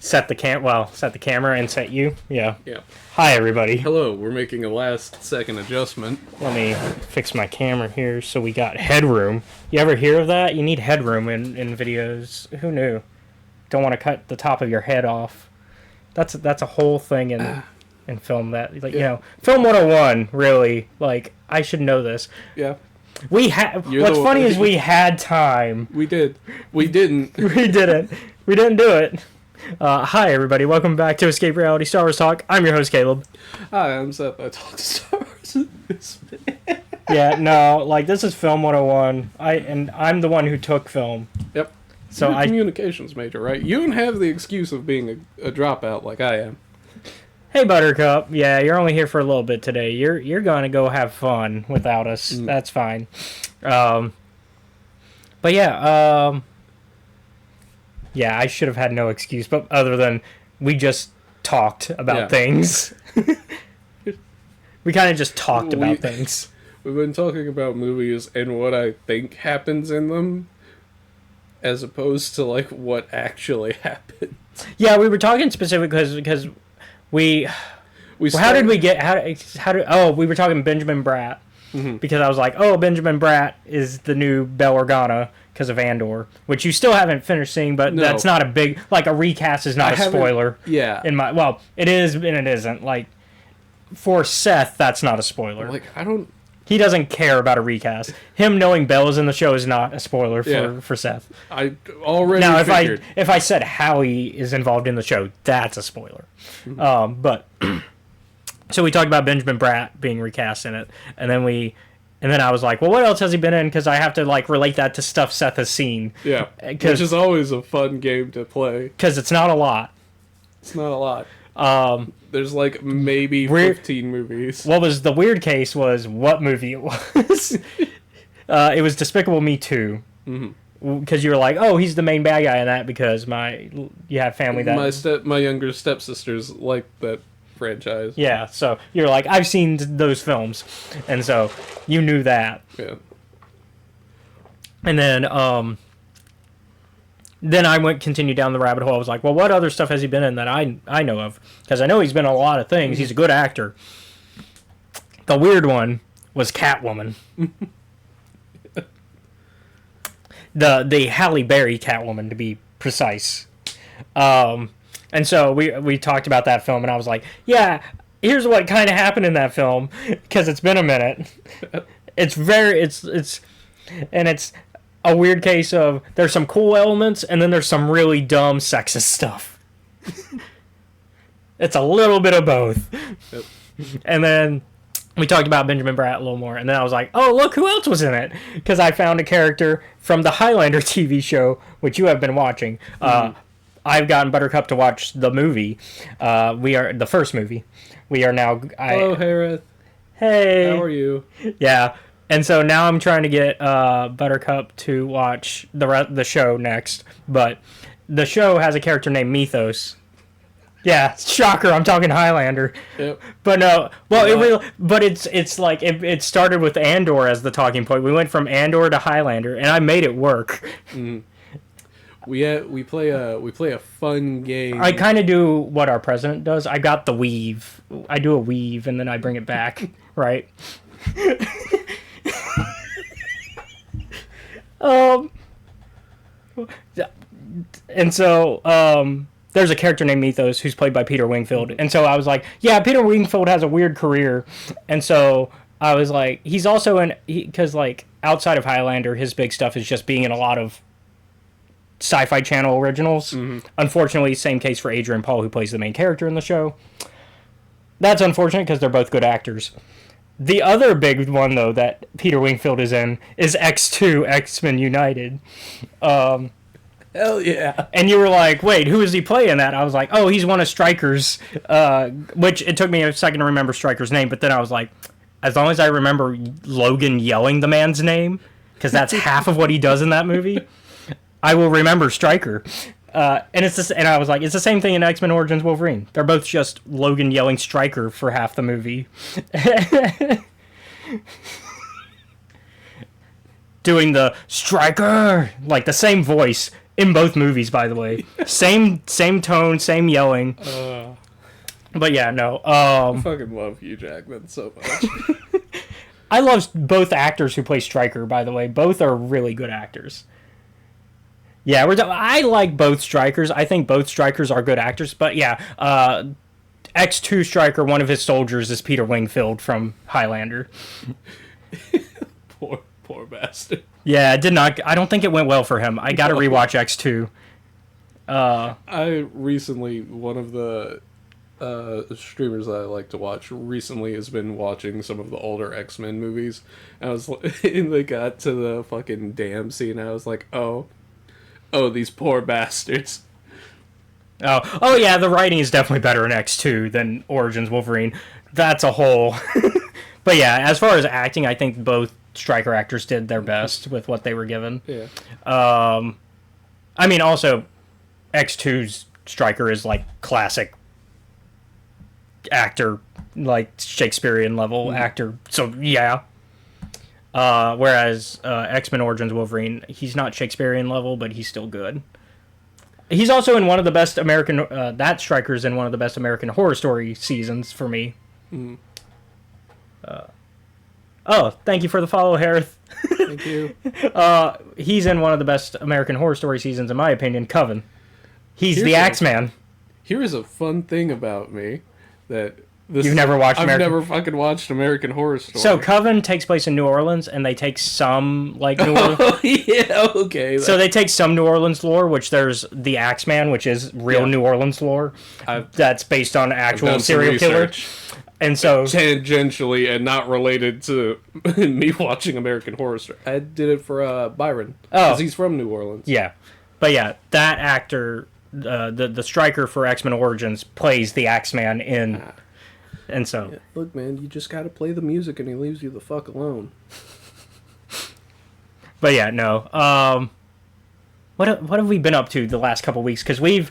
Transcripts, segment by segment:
set the camera and set you. Yeah. Yeah. Hi, everybody. Hello, we're making a last-second adjustment. Let me fix my camera here so we got headroom. You ever hear of that? You need headroom in videos. Who knew? Don't want to cut the top of your head off. That's a whole thing in film that, like, Film 101, really. Like, I should know this. Yeah. What's funny is we had time. We did. We didn't. We didn't. We didn't do it. Hi, everybody. Welcome back to Escape Reality Star Wars Talk. I'm your host, Caleb. Hi, I'm Seth. I talk to Star Wars. Yeah, no, like, this is Film 101. I'm the one who took film. Yep. So you're a communications major, right? You don't have the excuse of being a dropout like I am. Hey, Buttercup. Yeah, you're only here for a little bit today. You're gonna go have fun without us. That's fine. But yeah, yeah, I should have had no excuse, but other than we just talked about things. We kind of just talked about things. We've been talking about movies and what I think happens in them, as opposed to, like, what actually happened. Yeah, we were talking specifically because we we were talking Benjamin Bratt. Mm-hmm. Because I was like, oh, Benjamin Bratt is the new Bail Organa because of Andor, which you still haven't finished seeing, but that's not a big, like, a recast is not a spoiler. Yeah. Well, it is and it isn't. Like, for Seth, that's not a spoiler. Like, He doesn't care about a recast. Him knowing Bell is in the show is not a spoiler for Seth. I already now, figured. if I said Howie is involved in the show, that's a spoiler. Mm-hmm. But so we talked about Benjamin Bratt being recast in it, and then I was like, well, what else has he been in? Because I have to, like, relate that to stuff Seth has seen. Yeah, which is always a fun game to play. Because it's not a lot. It's not a lot. There's, like, maybe 15 movies. What was the weird case was what movie it was. It was Despicable Me 2. Mm-hmm. Because you were like, oh, he's the main bad guy in that because you have family that... My younger stepsisters like that franchise. Yeah, so you're like, I've seen those films. And so you knew that. Yeah. And then I continued down the rabbit hole. I was like, well, what other stuff has he been in that I know of? Because I know he's been in a lot of things. He's a good actor. The weird one was Catwoman. the Halle Berry Catwoman, to be precise. And so we talked about that film, and I was like, yeah, here's what kind of happened in that film, because it's been a minute. It's a weird case of there's some cool elements and then there's some really dumb sexist stuff. It's a little bit of both. Yep. And then we talked about Benjamin Bratt a little more, and then I was like, oh, look who else was in it, because I found a character from the Highlander TV show, which you have been watching. I've gotten Buttercup to watch the movie. The first movie. We are now... Hello, Harith. Hey. How are you? Yeah. And so now I'm trying to get Buttercup to watch the show next. But the show has a character named Mythos. Yeah, shocker, I'm talking Highlander. Yep. But no, well, it's like it started with Andor as the talking point. We went from Andor to Highlander, and I made it work. Mm-hmm. We play a fun game. I kind of do what our president does. I got the weave. I do a weave, and then I bring it back, right? And so there's a character named Mythos who's played by Peter Wingfield, and so I was like, yeah, Peter Wingfield has a weird career, and so I was like, he's also because, like, outside of Highlander, his big stuff is just being in a lot of Sci-Fi Channel originals. Mm-hmm. Unfortunately, same case for Adrian Paul, who plays the main character in the show. That's unfortunate because they're both good actors. The other big one, though, that Peter Wingfield is in is X2, X-Men United. Hell yeah. And you were like, wait, who is he playing that? I was like, oh, he's one of Stryker's, which it took me a second to remember Stryker's name, but then I was like, as long as I remember Logan yelling the man's name, because that's half of what he does in that movie, I will remember Stryker. And I was like, it's the same thing in X-Men Origins Wolverine. They're both just Logan yelling Stryker for half the movie. Doing the Stryker, like the same voice in both movies, by the way. Same tone, same yelling. But yeah, no. I fucking love Hugh Jackman so much. I love both actors who play Stryker, by the way. Both are really good actors. Yeah, I like both Strikers. I think both Strikers are good actors. But yeah, X2 Stryker, one of his soldiers, is Peter Wingfield from Highlander. Poor bastard. Yeah, it did not. I don't think it went well for him. I got to rewatch X2. I recently, one of the streamers that I like to watch recently has been watching some of the older X-Men movies. And I was and they got to the fucking dam scene. And I was like, oh, these poor bastards. Oh yeah, the writing is definitely better in X2 than Origins Wolverine. That's a whole. But yeah, as far as acting, I think both Stryker actors did their best with what they were given. Yeah. I mean, also, X2's Stryker is like classic actor, like Shakespearean level actor. So yeah. Whereas X-Men Origins Wolverine, he's not Shakespearean level, but he's still good. He's also in one of the best American. That Stryker's in one of the best American Horror Story seasons for me. Mm. Thank you for the follow, Harith. Thank you. He's in one of the best American Horror Story seasons, in my opinion, Coven. He's the Axeman. Here is a fun thing about me that you've never watched. I've never fucking watched American Horror Story. So Coven takes place in New Orleans, and they take some like New Orleans. Oh yeah, okay. So they take some New Orleans lore, which there's the Axeman, which is real New Orleans lore. That's based on actual serial killer. And so tangentially and not related to me watching American Horror Story. I did it for Byron because he's from New Orleans. Yeah, but yeah, that actor, the Stryker for X-Men Origins, plays the Axeman in, and so yeah, look, man, you just got to play the music and he leaves you the fuck alone. But yeah, no. What have we been up to the last couple weeks? Because we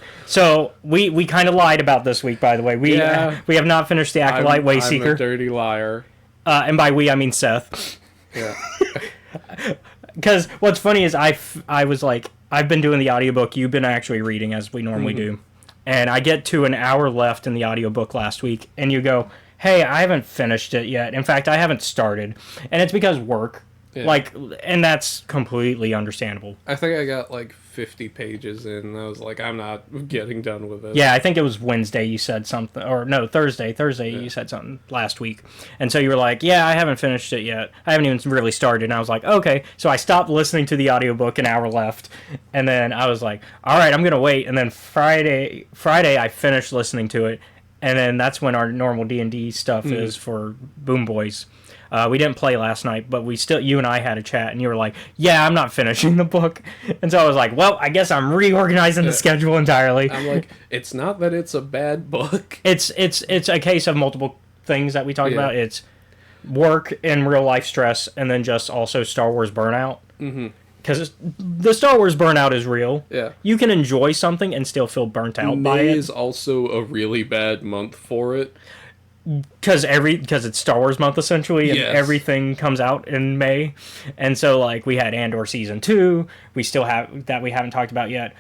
kind of lied about this week, by the way. We have not finished the Acolyte Wayseeker. I'm a dirty liar. And by we, I mean Seth. Yeah. Because what's funny is I was like, I've been doing the audiobook. You've been actually reading, as we normally do. And I get to an hour left in the audiobook last week, and you go, hey, I haven't finished it yet. In fact, I haven't started. And it's because work. Yeah. And that's completely understandable. I think I got like 50 pages in, and I was like, I'm not getting done with it. Yeah, I think it was Wednesday you said something, or no, Thursday you said something last week. And so you were like, yeah, I haven't finished it yet. I haven't even really started. And I was like, okay. So I stopped listening to the audiobook, an hour left. And then I was like, all right, I'm going to wait. And then Friday I finished listening to it. And then that's when our normal D&D stuff is for Boom Boys. We didn't play last night, but you and I had a chat, and you were like, yeah, I'm not finishing the book. And so I was like, well, I guess I'm reorganizing the schedule entirely. I'm like, it's not that it's a bad book. It's a case of multiple things that we talked about. It's work and real life stress, and then just also Star Wars burnout. Because the Star Wars burnout is real. Yeah. You can enjoy something and still feel burnt out by it. May is also a really bad month for it. Because it's Star Wars month essentially, and everything comes out in May, and so like we had Andor season 2, we still have that we haven't talked about yet.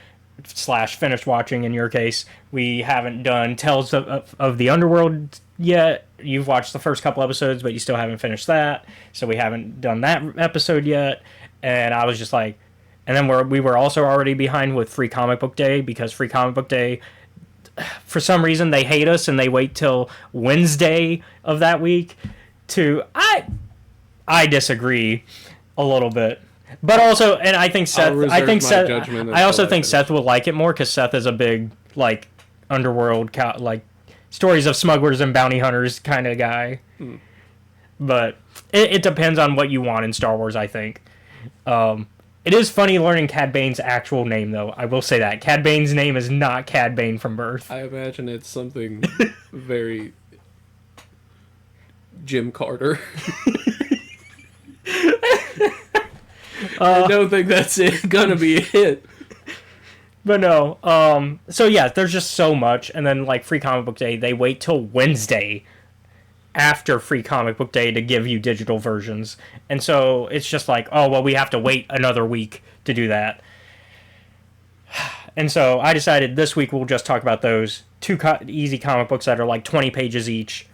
/ finished watching in your case. We haven't done Tales of the Underworld yet. You've watched the first couple episodes, but you still haven't finished that, so we haven't done that episode yet. And I was just like, and then we were also already behind with Free Comic Book Day, because Free Comic Book Day, for some reason, they hate us and they wait till Wednesday of that week to... I disagree a little bit. But also, and I think Seth... I also think Seth will like it more, because Seth is a big, like, underworld, like, stories of smugglers and bounty hunters kind of guy. But it depends on what you want in Star Wars, I think. It is funny learning Cad Bane's actual name, though. I will say that. Cad Bane's name is not Cad Bane from birth. I imagine it's something very Jim Carter. I don't think that's gonna be it. But no. So yeah, there's just so much. And then like Free Comic Book Day, they wait till Wednesday after Free Comic Book Day to give you digital versions. And so it's just like, oh, well, we have to wait another week to do that. And so I decided this week we'll just talk about those two easy comic books that are like 20 pages each.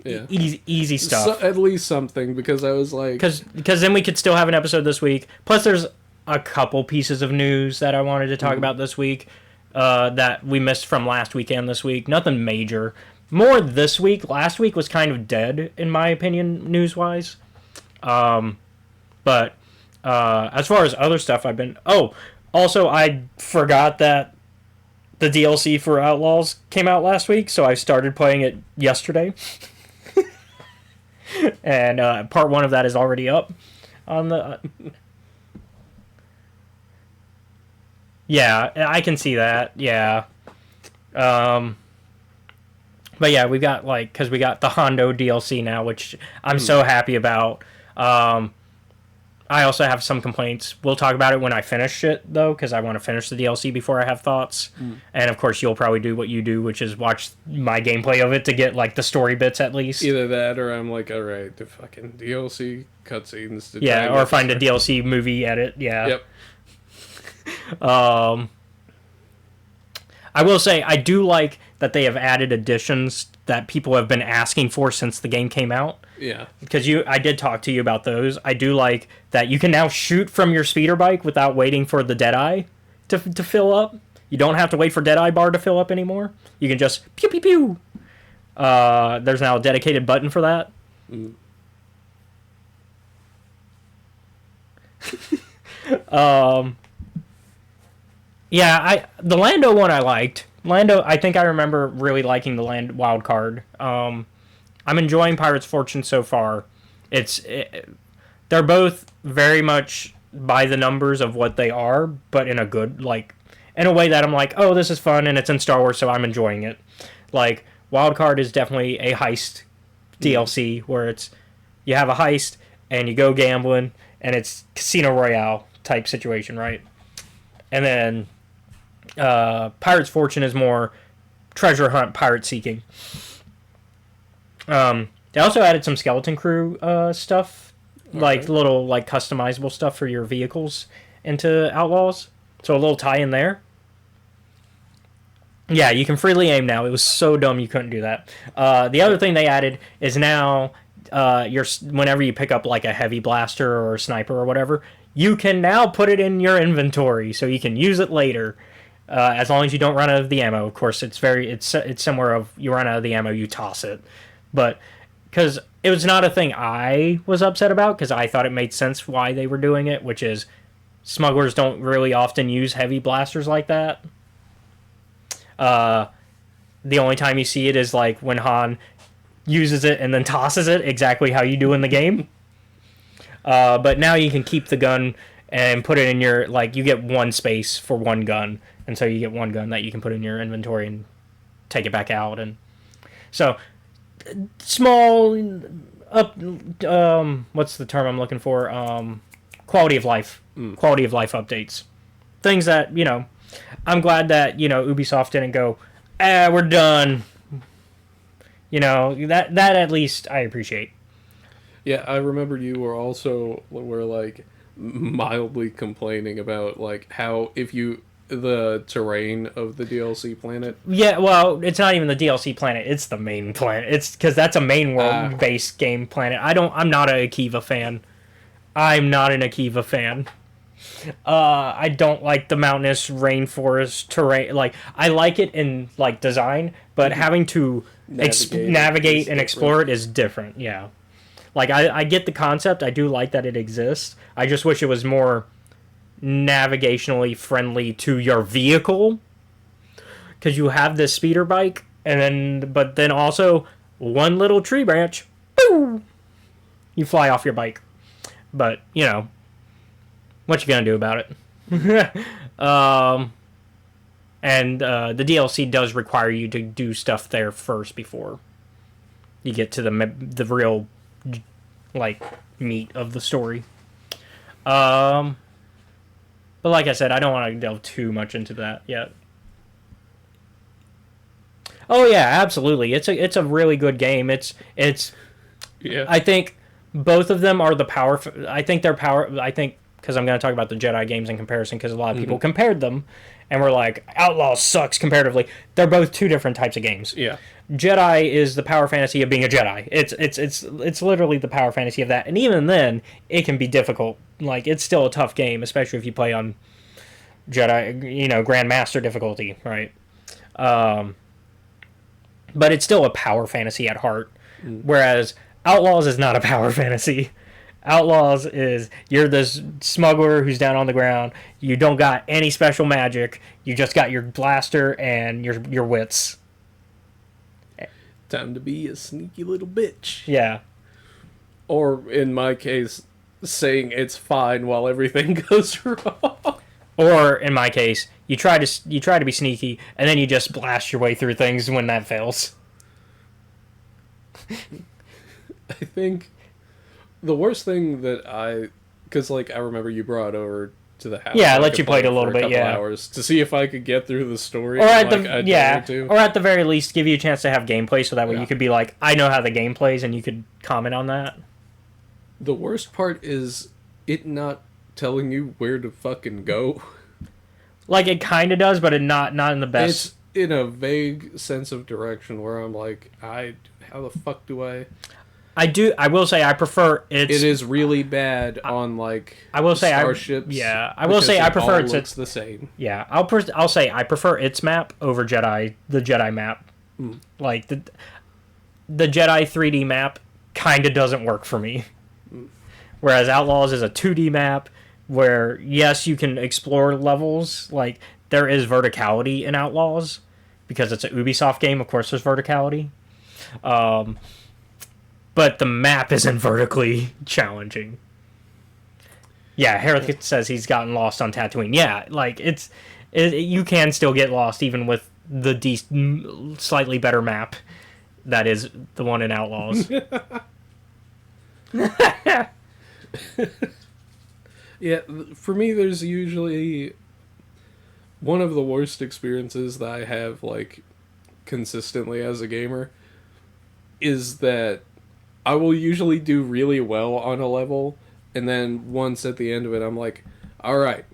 Yeah. Easy stuff. So, at least something, because I was like... Because then we could still have an episode this week. Plus there's a couple pieces of news that I wanted to talk about this week that we missed from last weekend this week. Nothing major. More this week. Last week was kind of dead, in my opinion, news-wise. But as far as other stuff I've been... Oh, also I forgot that the DLC for Outlaws came out last week, so I started playing it yesterday. And part 1 of that is already up on the... Yeah, I can see that. Yeah. But yeah, we've got, like... Because we got the Hondo DLC now, which I'm so happy about. I also have some complaints. We'll talk about it when I finish it, though, because I want to finish the DLC before I have thoughts. And, of course, you'll probably do what you do, which is watch my gameplay of it to get, like, the story bits at least. Either that, or I'm like, all right, the fucking DLC cutscenes. Yeah, or find a DLC movie edit, yeah. Yep. I will say, I do like that they have added additions that people have been asking for since the game came out. Yeah. Because I did talk to you about those. I do like that you can now shoot from your speeder bike without waiting for the Deadeye to fill up. You don't have to wait for Deadeye bar to fill up anymore. You can just pew pew pew. There's now a dedicated button for that. Yeah, the Lando one I liked. Lando, I think I remember really liking the wild card. I'm enjoying Pirate's Fortune so far. They're both very much by the numbers of what they are, but in a good, like, in a way that I'm like, oh, this is fun, and it's in Star Wars, so I'm enjoying it. Like, Wild Card is definitely a heist DLC, where you have a heist, and you go gambling, and it's Casino Royale type situation, right? And then Pirate's Fortune is more treasure hunt, pirate seeking. They also added some Skeleton Crew stuff, like little like customizable stuff for your vehicles into Outlaws. So a little tie in there. Yeah, you can freely aim now. It was so dumb you couldn't do that. The other thing they added is now whenever you pick up like a heavy blaster or a sniper or whatever, you can now put it in your inventory so you can use it later. As long as you don't run out of the ammo. Of course, it's somewhere of you run out of the ammo, you toss it. But because it was not a thing I was upset about, because I thought it made sense why they were doing it, which is smugglers don't really often use heavy blasters like that. The only time you see it is like when Han uses it and then tosses it, exactly how you do in the game. But now you can keep the gun and put it in your, like, you get one space for one gun, and so you get one gun that you can put in your inventory and take it back out. And so small what's the term I'm looking for, quality of life updates, things that, you know, I'm glad that, you know, Ubisoft didn't go, we're done, you know, that at least I appreciate. Yeah, I remember you were like mildly complaining about like how the terrain of the DLC planet. Yeah, well, it's not even the DLC planet; it's the main planet. It's because that's a main world-based game planet. I'm not an Akiva fan. I'm not an Akiva fan. I don't like the mountainous rainforest terrain. Like, I like it in like design, but having to navigate and explore it is different. Yeah. Like, I get the concept. I do like that it exists. I just wish it was more navigationally friendly to your vehicle. Because you have this speeder bike, but then also one little tree branch, boom, you fly off your bike. But, you know, what you gonna do about it? And the DLC does require you to do stuff there first before you get to the real, like, meat of the story. But like I said, I don't want to delve too much into that yet. Oh yeah, absolutely. It's a really good game. It's yeah. I think both of them are I think because I'm going to talk about the Jedi games in comparison, because a lot of people compared them and were like, Outlaws sucks comparatively. They're both two different types of games. Yeah. Jedi is the power fantasy of being a Jedi. It's literally the power fantasy of that. And even then, it can be difficult. Like, it's still a tough game, especially if you play on Jedi, Grandmaster difficulty, right? But it's still a power fantasy at heart. Whereas Outlaws is not a power fantasy. Outlaws is, you're this smuggler who's down on the ground. You don't got any special magic. You just got your blaster and your wits. Time to be a sneaky little bitch. Yeah. Or, in my case, saying it's fine while everything goes wrong. Or, in my case, you try to be sneaky, and then you just blast your way through things when that fails. I think the worst thing that because I remember you brought over to the house. Yeah, I let you play it a little bit, yeah. Hours to see if I could get through the story. Or at the very least, give you a chance to have gameplay, so that way you could be like, I know how the game plays, and you could comment on that. The worst part is it not telling you where to fucking go. Like, it kind of does, but not in the best. It's in a vague sense of direction where I'm like, how the fuck do I... I will say I prefer it is really bad on I will say starships. I will say I prefer it looks the same. Yeah, I'll say I prefer its map over the Jedi map. Like the Jedi 3D map kind of doesn't work for me. Whereas Outlaws is a 2D map where, yes, you can explore levels. Like, there is verticality in Outlaws because it's an Ubisoft game. Of course, there's verticality. But the map isn't vertically challenging. Yeah, Harold says he's gotten lost on Tatooine. Yeah, like, you can still get lost even with the slightly better map that is the one in Outlaws. Yeah, for me, there's usually one of the worst experiences that I have, consistently as a gamer is that I will usually do really well on a level, and then once at the end of it, I'm like, alright,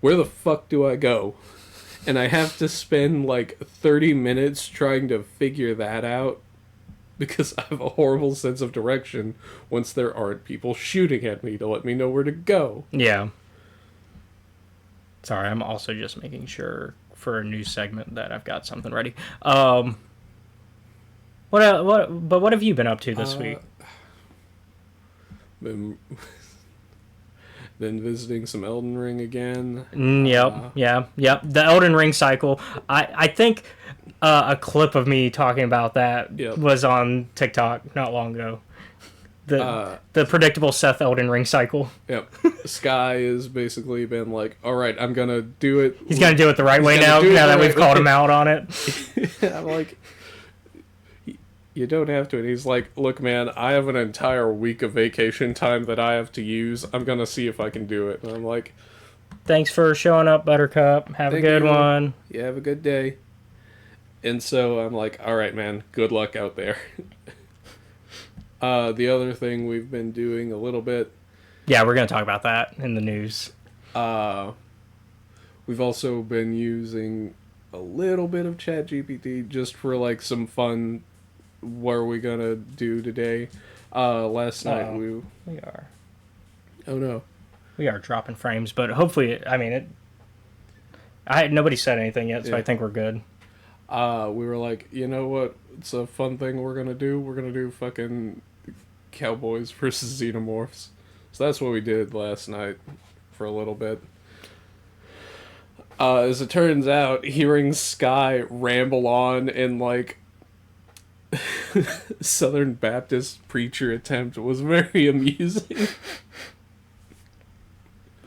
where the fuck do I go? And I have to spend 30 minutes trying to figure that out because I have a horrible sense of direction once there aren't people shooting at me to let me know where to go. Yeah. Sorry, I'm also just making sure for a new segment that I've got something ready. What have you been up to this week? Been visiting some Elden Ring again. Yep. The Elden Ring cycle. I think a clip of me talking about that was on TikTok not long ago. The predictable Seth Elden Ring cycle. Yep. Sky has basically been like, all right, I'm going to do it. He's going to do it the right way now that we've called him out on it. I'm like, you don't have to. And he's like, look, man, I have an entire week of vacation time that I have to use. I'm going to see if I can do it. And I'm like, thanks for showing up, Buttercup. Have a good one. Yeah, have a good day. And so I'm like, all right, man, good luck out there. The other thing we've been doing a little bit. Yeah, we're going to talk about that in the news. We've also been using a little bit of ChatGPT just for some fun. What are we going to do today? Last night we are. Oh no. We are dropping frames, but hopefully, nobody said anything yet, so I think we're good. We were like, you know what? It's a fun thing we're gonna do. We're gonna do fucking Cowboys versus Xenomorphs. So that's what we did last night for a little bit. As it turns out, hearing Sky ramble on in Southern Baptist preacher attempt was very amusing.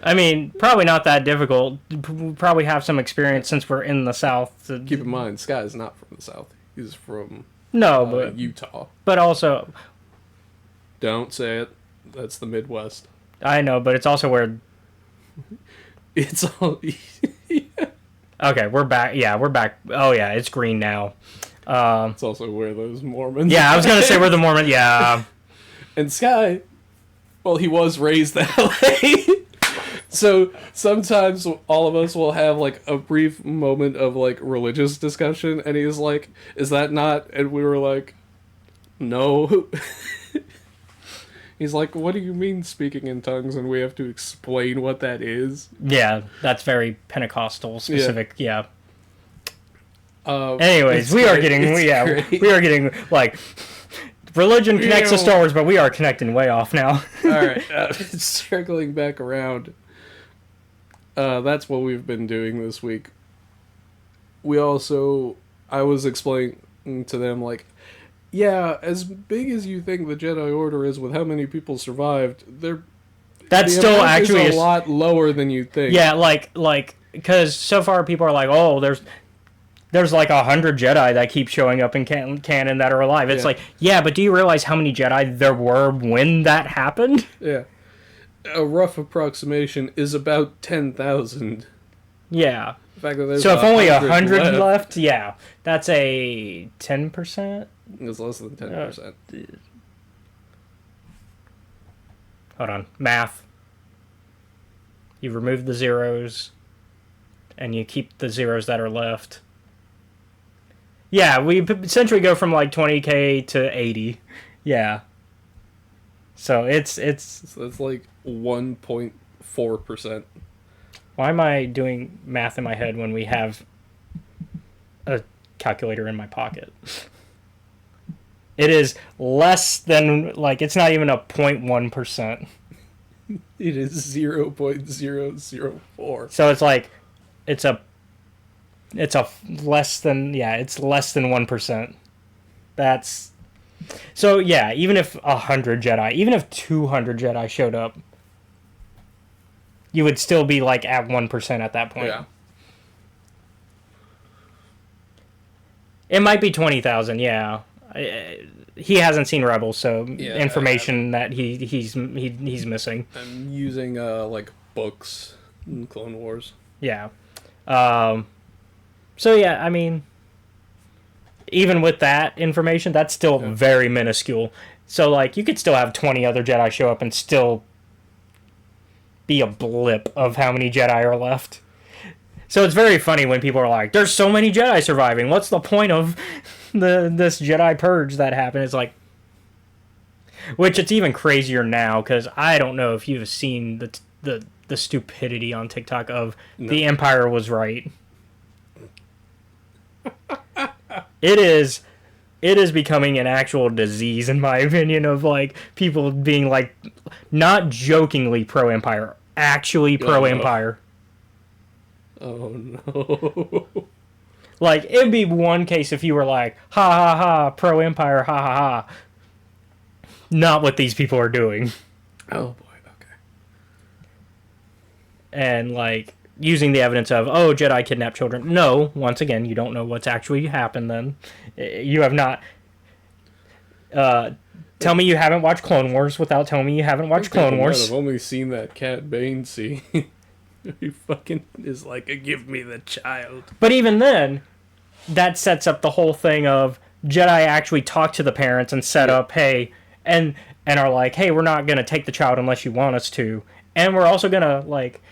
Probably not that difficult. We'll probably have some experience since we're in the South. Keep in mind, Sky's not from the South. He's from Utah. But also... Don't say it. That's the Midwest. I know, but it's also where... It's all... Okay, we're back. Yeah, we're back. Oh, yeah, it's green now. It's also where those Mormons... Yeah, I was going to say we're the Mormon... Yeah. And Sky... Well, he was raised that way. So sometimes all of us will have like a brief moment of like religious discussion, and he's like, "Is that not?" And we were like, "No." He's like, "What do you mean speaking in tongues?" And we have to explain what that is. Yeah, that's very Pentecostal specific. Yeah. Anyways, we are getting like religion connects to Star Wars, but we are connecting way off now. All right, circling back around. That's what we've been doing this week. I was explaining to them, like, yeah, as big as you think the Jedi Order is with how many people survived, that's still actually a lot lower than you think. Yeah, like, because so far people are like, oh, there's like 100 Jedi that keep showing up in canon that are alive. It's like, yeah, but do you realize how many Jedi there were when that happened? Yeah. A rough approximation is about 10,000. Yeah. The fact that there's so if only 100 left, left, yeah, that's a 10%? It's less than 10%. Hold on. Math. You remove the zeros, and you keep the zeros that are left. Yeah, we essentially go from like 20k to 80. Yeah. So it's like 1.4%. Why am I doing math in my head when we have a calculator in my pocket? It is less than, like, it's not even a 0.1%. It is 0.004. So it's like, it's less than 1%. That's, so yeah, even if 100 Jedi, even if 200 Jedi showed up, you would still be like at 1% at that point. Yeah. It might be 20,000, yeah. He hasn't seen Rebels, so information that he's missing. I'm using like books in Clone Wars. Yeah. So yeah, I mean, even with that information, that's still very minuscule. So like, you could still have 20 other Jedi show up and still be a blip of how many Jedi are left. So it's very funny when people are like, "There's so many Jedi surviving. What's the point of this Jedi purge that happened?" It's like, which it's even crazier now because I don't know if you've seen the stupidity on TikTok of the Empire was right. It is becoming an actual disease, in my opinion, of like people being like not jokingly pro-Empire, actually pro-Empire. Oh no. Like, it'd be one case if you were like, ha ha ha, pro-Empire, ha ha ha. Not what these people are doing. Oh boy, okay. And like, using the evidence of, oh, Jedi kidnap children. No, once again, you don't know what's actually happened then. You have not... tell me you haven't watched Clone Wars without telling me you haven't watched Clone Wars. I've only seen that Cat Bane scene. He fucking is like, "Give me the child." But even then, that sets up the whole thing of Jedi actually talk to the parents and set up, hey, and are like, hey, we're not going to take the child unless you want us to. And we're also going to, like...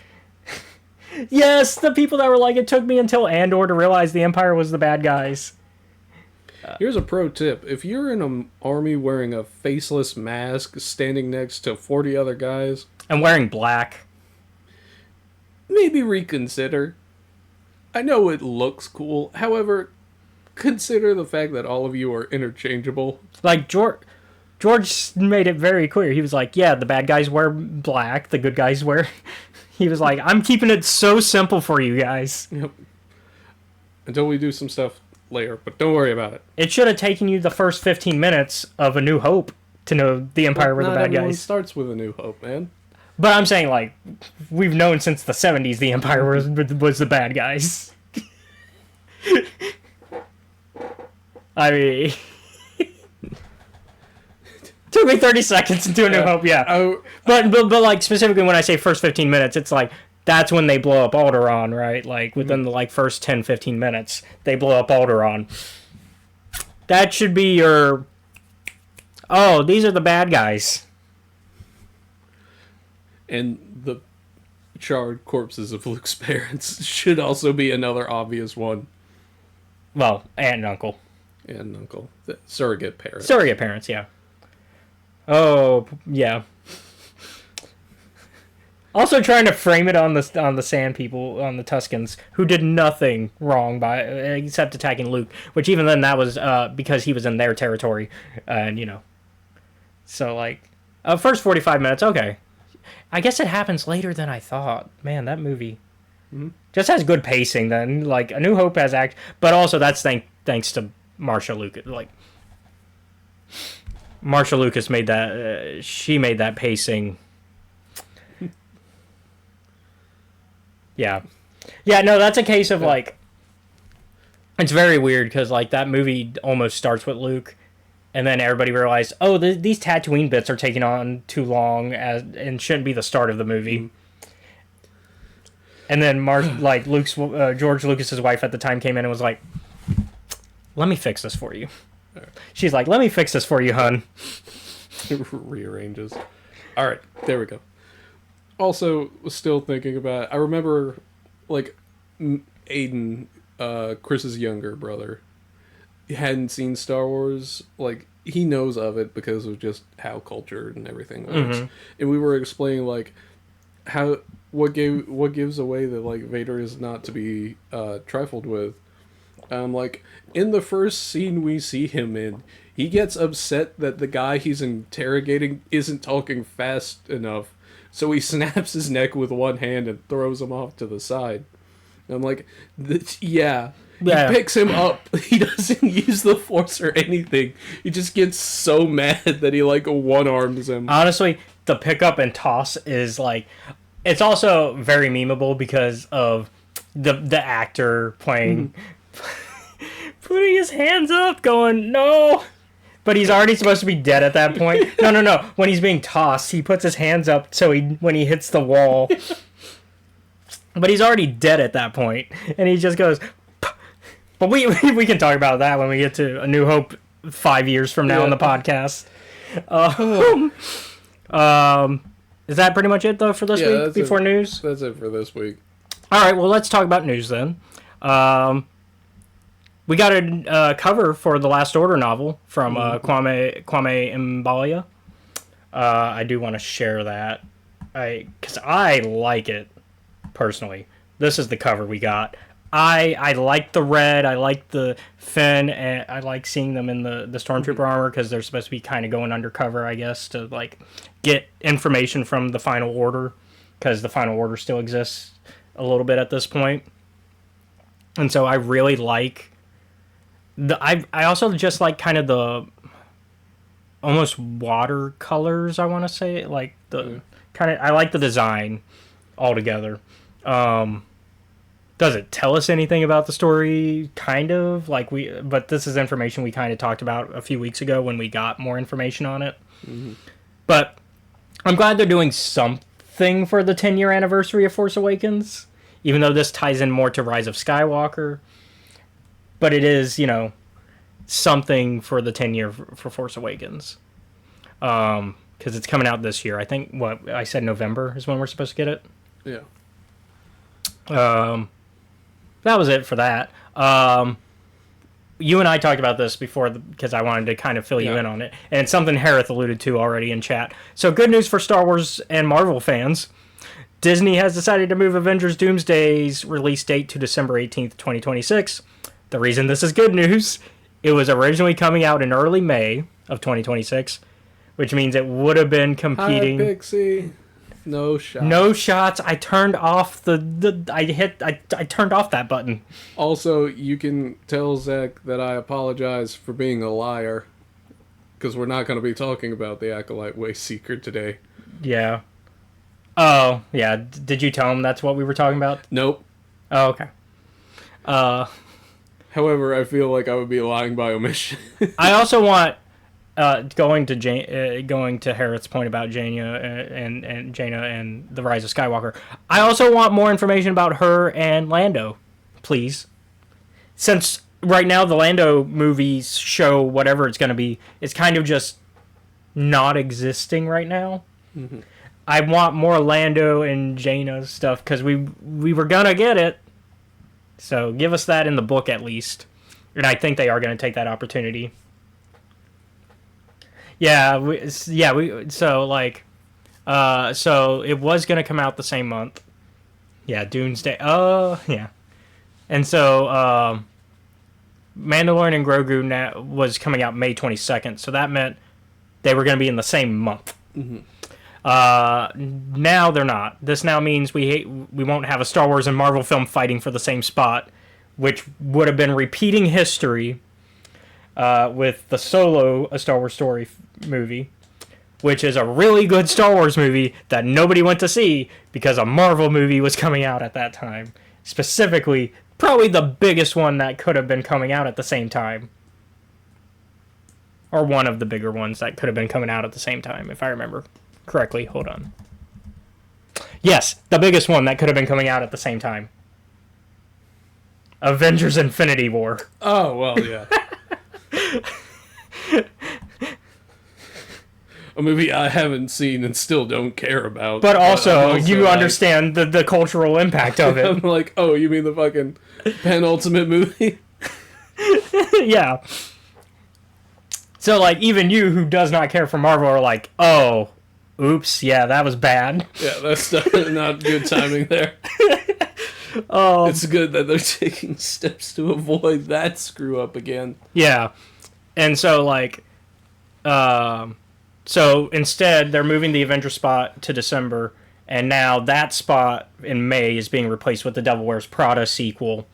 Yes, the people that were like, it took me until Andor to realize the Empire was the bad guys. Here's a pro tip. If you're in an army wearing a faceless mask, standing next to 40 other guys... And wearing black... maybe reconsider. I know it looks cool. However, consider the fact that all of you are interchangeable. Like, George made it very clear. He was like, yeah, the bad guys wear black, the good guys wear... He was like, I'm keeping it so simple for you guys. Yep. Until we do some stuff later, but don't worry about it. It should have taken you the first 15 minutes of A New Hope to know the Empire were the bad guys. Not everyone starts with A New Hope, man. But I'm saying, like, we've known since the 70s the Empire was the bad guys. I mean... Took me 30 seconds to do A New Hope, yeah. But like, specifically when I say first 15 minutes, it's like, that's when they blow up Alderaan, right? Like, within the, like, first 10, 15 minutes, they blow up Alderaan. That should be your... Oh, these are the bad guys. And the charred corpses of Luke's parents should also be another obvious one. Well, aunt and uncle. Aunt and uncle. Surrogate parents. Surrogate parents, yeah. Oh, yeah. Also trying to frame it on the Sand People, on the Tuscans, who did nothing wrong except attacking Luke, which even then that was because he was in their territory, and so like first 45 minutes, okay. I guess it happens later than I thought. Man, that movie just has good pacing. Then like A New Hope has but also that's thanks to Marsha Lucas. Like Marsha Lucas made that. She made that pacing. Yeah. No, that's a case of like, it's very weird because like that movie almost starts with Luke, and then everybody realized, oh, these Tatooine bits are taking on too long and shouldn't be the start of the movie. And then like Luke's George Lucas's wife at the time came in and was like, "Let me fix this for you." She's like, "Let me fix this for you, hun." Rearranges. All right, there we go. Also, was still thinking about. I remember, like, Aiden, Chris's younger brother, hadn't seen Star Wars. Like, he knows of it because of just how culture and everything works. And we were explaining like what gives away that like Vader is not to be trifled with. Like in the first scene we see him in, he gets upset that the guy he's interrogating isn't talking fast enough. So he snaps his neck with one hand and throws him off to the side. And I'm like, yeah. He picks him up. He doesn't use the Force or anything. He just gets so mad that he, like, one-arms him. Honestly, the pickup and toss is, like... It's also very memeable because of the actor playing... putting his hands up, going, no... But he's already supposed to be dead at that point. No. When he's being tossed, he puts his hands up so when he hits the wall. But he's already dead at that point, and he just goes. But we can talk about that when we get to A New Hope 5 years from now on the podcast. Is that pretty much it though for this week before news? That's it for this week. All right, well let's talk about news then. We got a cover for the Last Order novel from Kwame Mbalia. I do want to share that, because I like it personally. This is the cover we got. I like the red. I like the Finn, and I like seeing them in the Stormtrooper armor because they're supposed to be kind of going undercover, I guess, to like get information from the Final Order, because the Final Order still exists a little bit at this point. And so I really like. I also just like kind of the almost watercolors, I want to say, like the kind of, I like the design altogether. Does it tell us anything about the story? Kind of like but this is information we kind of talked about a few weeks ago when we got more information on it. But I'm glad they're doing something for the 10-year anniversary of Force Awakens, even though this ties in more to Rise of Skywalker. But it is, something for the 10-year for Force Awakens. Because it's coming out this year. I think, I said November is when we're supposed to get it? Yeah. That was it for that. You and I talked about this before because I wanted to kind of fill you in on it. And it's something Harith alluded to already in chat. So good news for Star Wars and Marvel fans. Disney has decided to move Avengers Doomsday's release date to December 18th, 2026. The reason this is good news, it was originally coming out in early May of 2026, which means it would have been competing. Hi, Pixie. No shots. No shots. I turned off I turned off that button. Also, you can tell Zach that I apologize for being a liar, because we're not going to be talking about the Acolyte Wayseeker today. Yeah. Oh, yeah. Did you tell him that's what we were talking about? Nope. Oh, okay. However, I feel like I would be lying by omission. I also want, going to Harriet's point about Jaina and the Rise of Skywalker, I also want more information about her and Lando, please. Since right now the Lando movies show whatever it's going to be, it's kind of just not existing right now. I want more Lando and Jaina stuff because we were gonna get it. So give us that in the book at least, and I think they are gonna take that opportunity. So it was gonna come out the same month. Yeah, Doomsday. Yeah. And so Mandalorian and Grogu was coming out May 22nd, so that meant they were going to be in the same month. Mm-hmm. Now they're not. This now means we won't have a Star Wars and Marvel film fighting for the same spot, which would have been repeating history with the Solo, a Star Wars story movie, which is a really good Star Wars movie that nobody went to see because a Marvel movie was coming out at that time. Specifically, probably the biggest one that could have been coming out at the same time. Or one of the bigger ones that could have been coming out at the same time, if I remember correctly. Hold on. Yes, the biggest one that could have been coming out at the same time. Avengers Infinity War. Oh, well, yeah. A movie I haven't seen and still don't care about. But also you understand the cultural impact of it. I'm like, oh, you mean the fucking penultimate movie? Yeah. So, like, even you who does not care for Marvel are like, oh, oops, yeah, that was bad. Yeah, that's not good timing there. It's good that they're taking steps to avoid that screw up again. Yeah. And so, like, so instead, they're moving the Avenger spot to December, and now that spot in May is being replaced with the Devil Wears Prada sequel.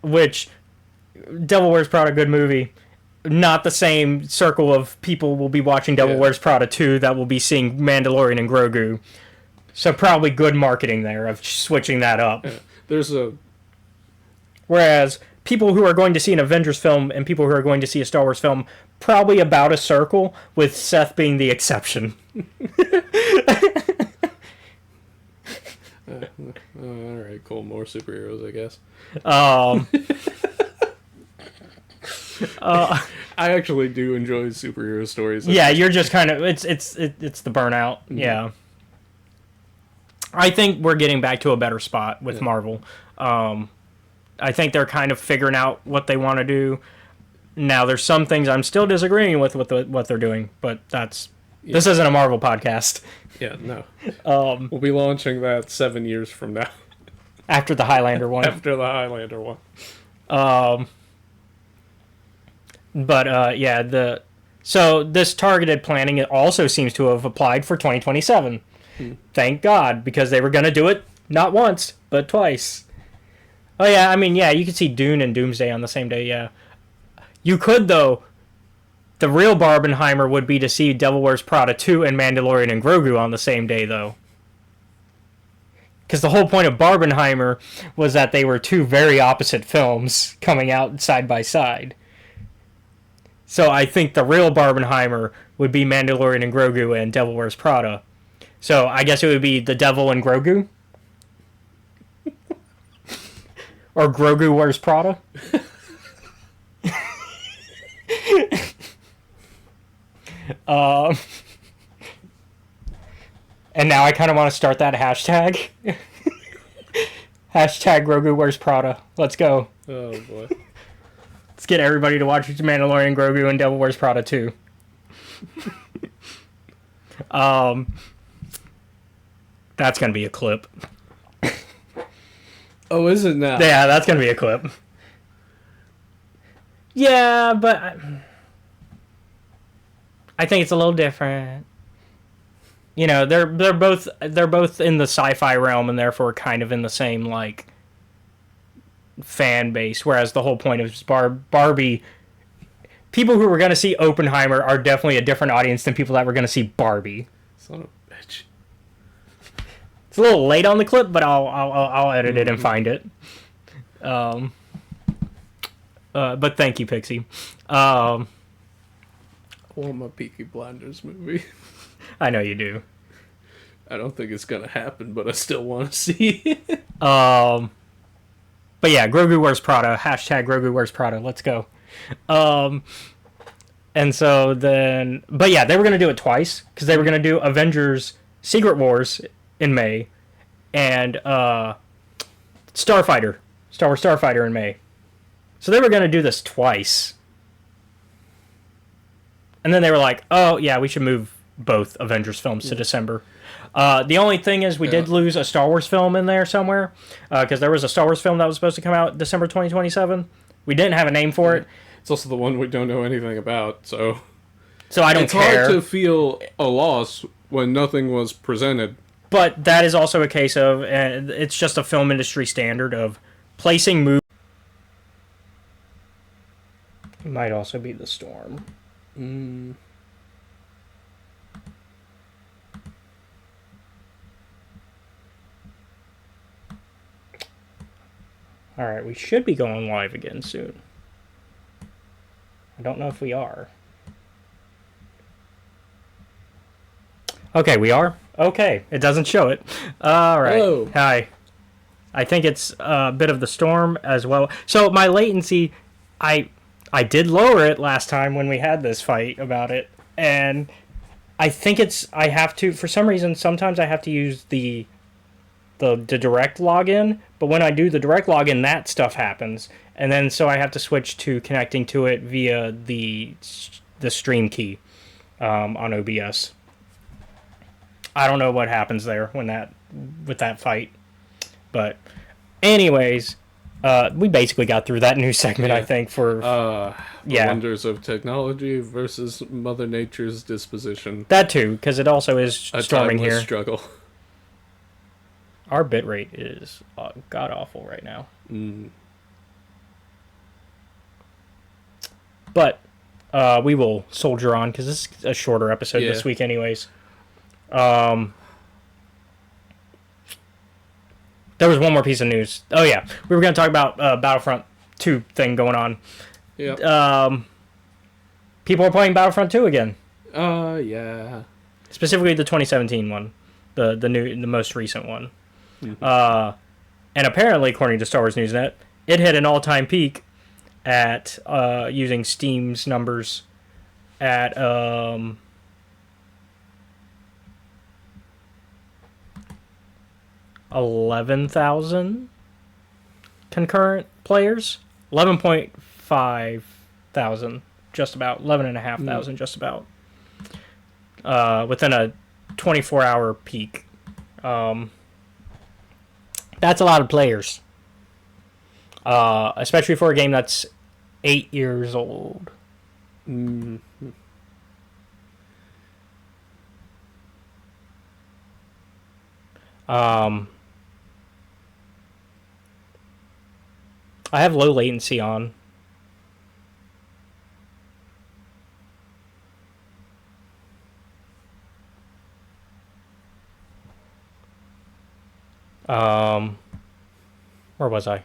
Which, Devil Wears Prada, good movie. Not the same circle of people will be watching Devil Wears Prada 2 that will be seeing Mandalorian and Grogu. So probably good marketing there of switching that up. Yeah. Whereas people who are going to see an Avengers film and people who are going to see a Star Wars film, probably about a circle, with Seth being the exception. Alright, cool. More superheroes, I guess. I actually do enjoy superhero stories. Yeah, you're just kind of it's the burnout. Mm-hmm. Yeah. I think we're getting back to a better spot with Marvel. I think they're kind of figuring out what they want to do. Now, there's some things I'm still disagreeing with what they're doing, but this isn't a Marvel podcast. Yeah, no. We'll be launching that 7 years from now. After the Highlander one. After the Highlander one. So this targeted planning also seems to have applied for 2027. Thank God, because they were going to do it not once, but twice. Oh yeah, I mean, yeah, you could see Dune and Doomsday on the same day, yeah. You could, though. The real Barbenheimer would be to see Devil Wears Prada 2 and Mandalorian and Grogu on the same day, though. Because the whole point of Barbenheimer was that they were two very opposite films coming out side by side. So I think the real Barbenheimer would be Mandalorian and Grogu and Devil Wears Prada. So I guess it would be The Devil and Grogu? Or Grogu Wears Prada? And now I kind of want to start that hashtag. Hashtag Grogu Wears Prada. Let's go. Oh, boy. Let's get everybody to watch Mandalorian, Grogu, and Devil Wears Prada 2. That's going to be a clip. Oh, is it now? Yeah, that's going to be a clip. Yeah, but I think it's a little different. You know, they're both in the sci-fi realm and therefore kind of in the same like fan base. Whereas the whole point of Barbie, people who were going to see Oppenheimer are definitely a different audience than people that were going to see Barbie. Son of a bitch. It's a little late on the clip, but I'll edit it and find it. But thank you, Pixie. I want my Peaky Blinders movie. I know you do. I don't think it's gonna happen, but I still want to see it. But yeah, Grogu Wears Prada. Hashtag Grogu Wears Prada. Let's go. And so then, but yeah, they were going to do it twice because they were going to do Avengers Secret Wars in May and Starfighter, Star Wars Starfighter in May. So they were going to do this twice. And then they were like, oh, yeah, we should move both Avengers films to December. The only thing is we did lose a Star Wars film in there somewhere because there was a Star Wars film that was supposed to come out December 2027. We didn't have a name for it. It's also the one we don't know anything about, so I don't care. It's hard to feel a loss when nothing was presented. But that is also a case of, it's just a film industry standard of placing movies. Might also be the storm. Alright, we should be going live again soon. I don't know if we are. Okay, we are? Okay, it doesn't show it. Alright. Hello. Hi. I think it's a bit of the storm as well. So my latency, I did lower it last time when we had this fight about it, and I think I have to, for some reason, sometimes I have to use the direct login, but when I do the direct login, that stuff happens, and then so I have to switch to connecting to it via the stream key on OBS. I don't know what happens there with that fight, but anyways, we basically got through that news segment. I think for the wonders of technology versus Mother Nature's disposition. That too, because it also is storming here. Struggle. Our bitrate is god awful right now. But we will soldier on because this is a shorter episode this week, anyways. There was one more piece of news. Oh yeah, we were going to talk about Battlefront 2 thing going on. Yeah. People are playing Battlefront 2 again. Yeah. Specifically the 2017 one, the most recent one. Mm-hmm. And apparently, according to Star Wars Newsnet, it hit an all-time peak at using Steam's numbers at 11,000 concurrent players. 11.5 thousand, just about 11,500, just about. Within a 24-hour peak. That's a lot of players. Especially for a game that's 8 years old. Mm-hmm. I have low latency on. Where was I?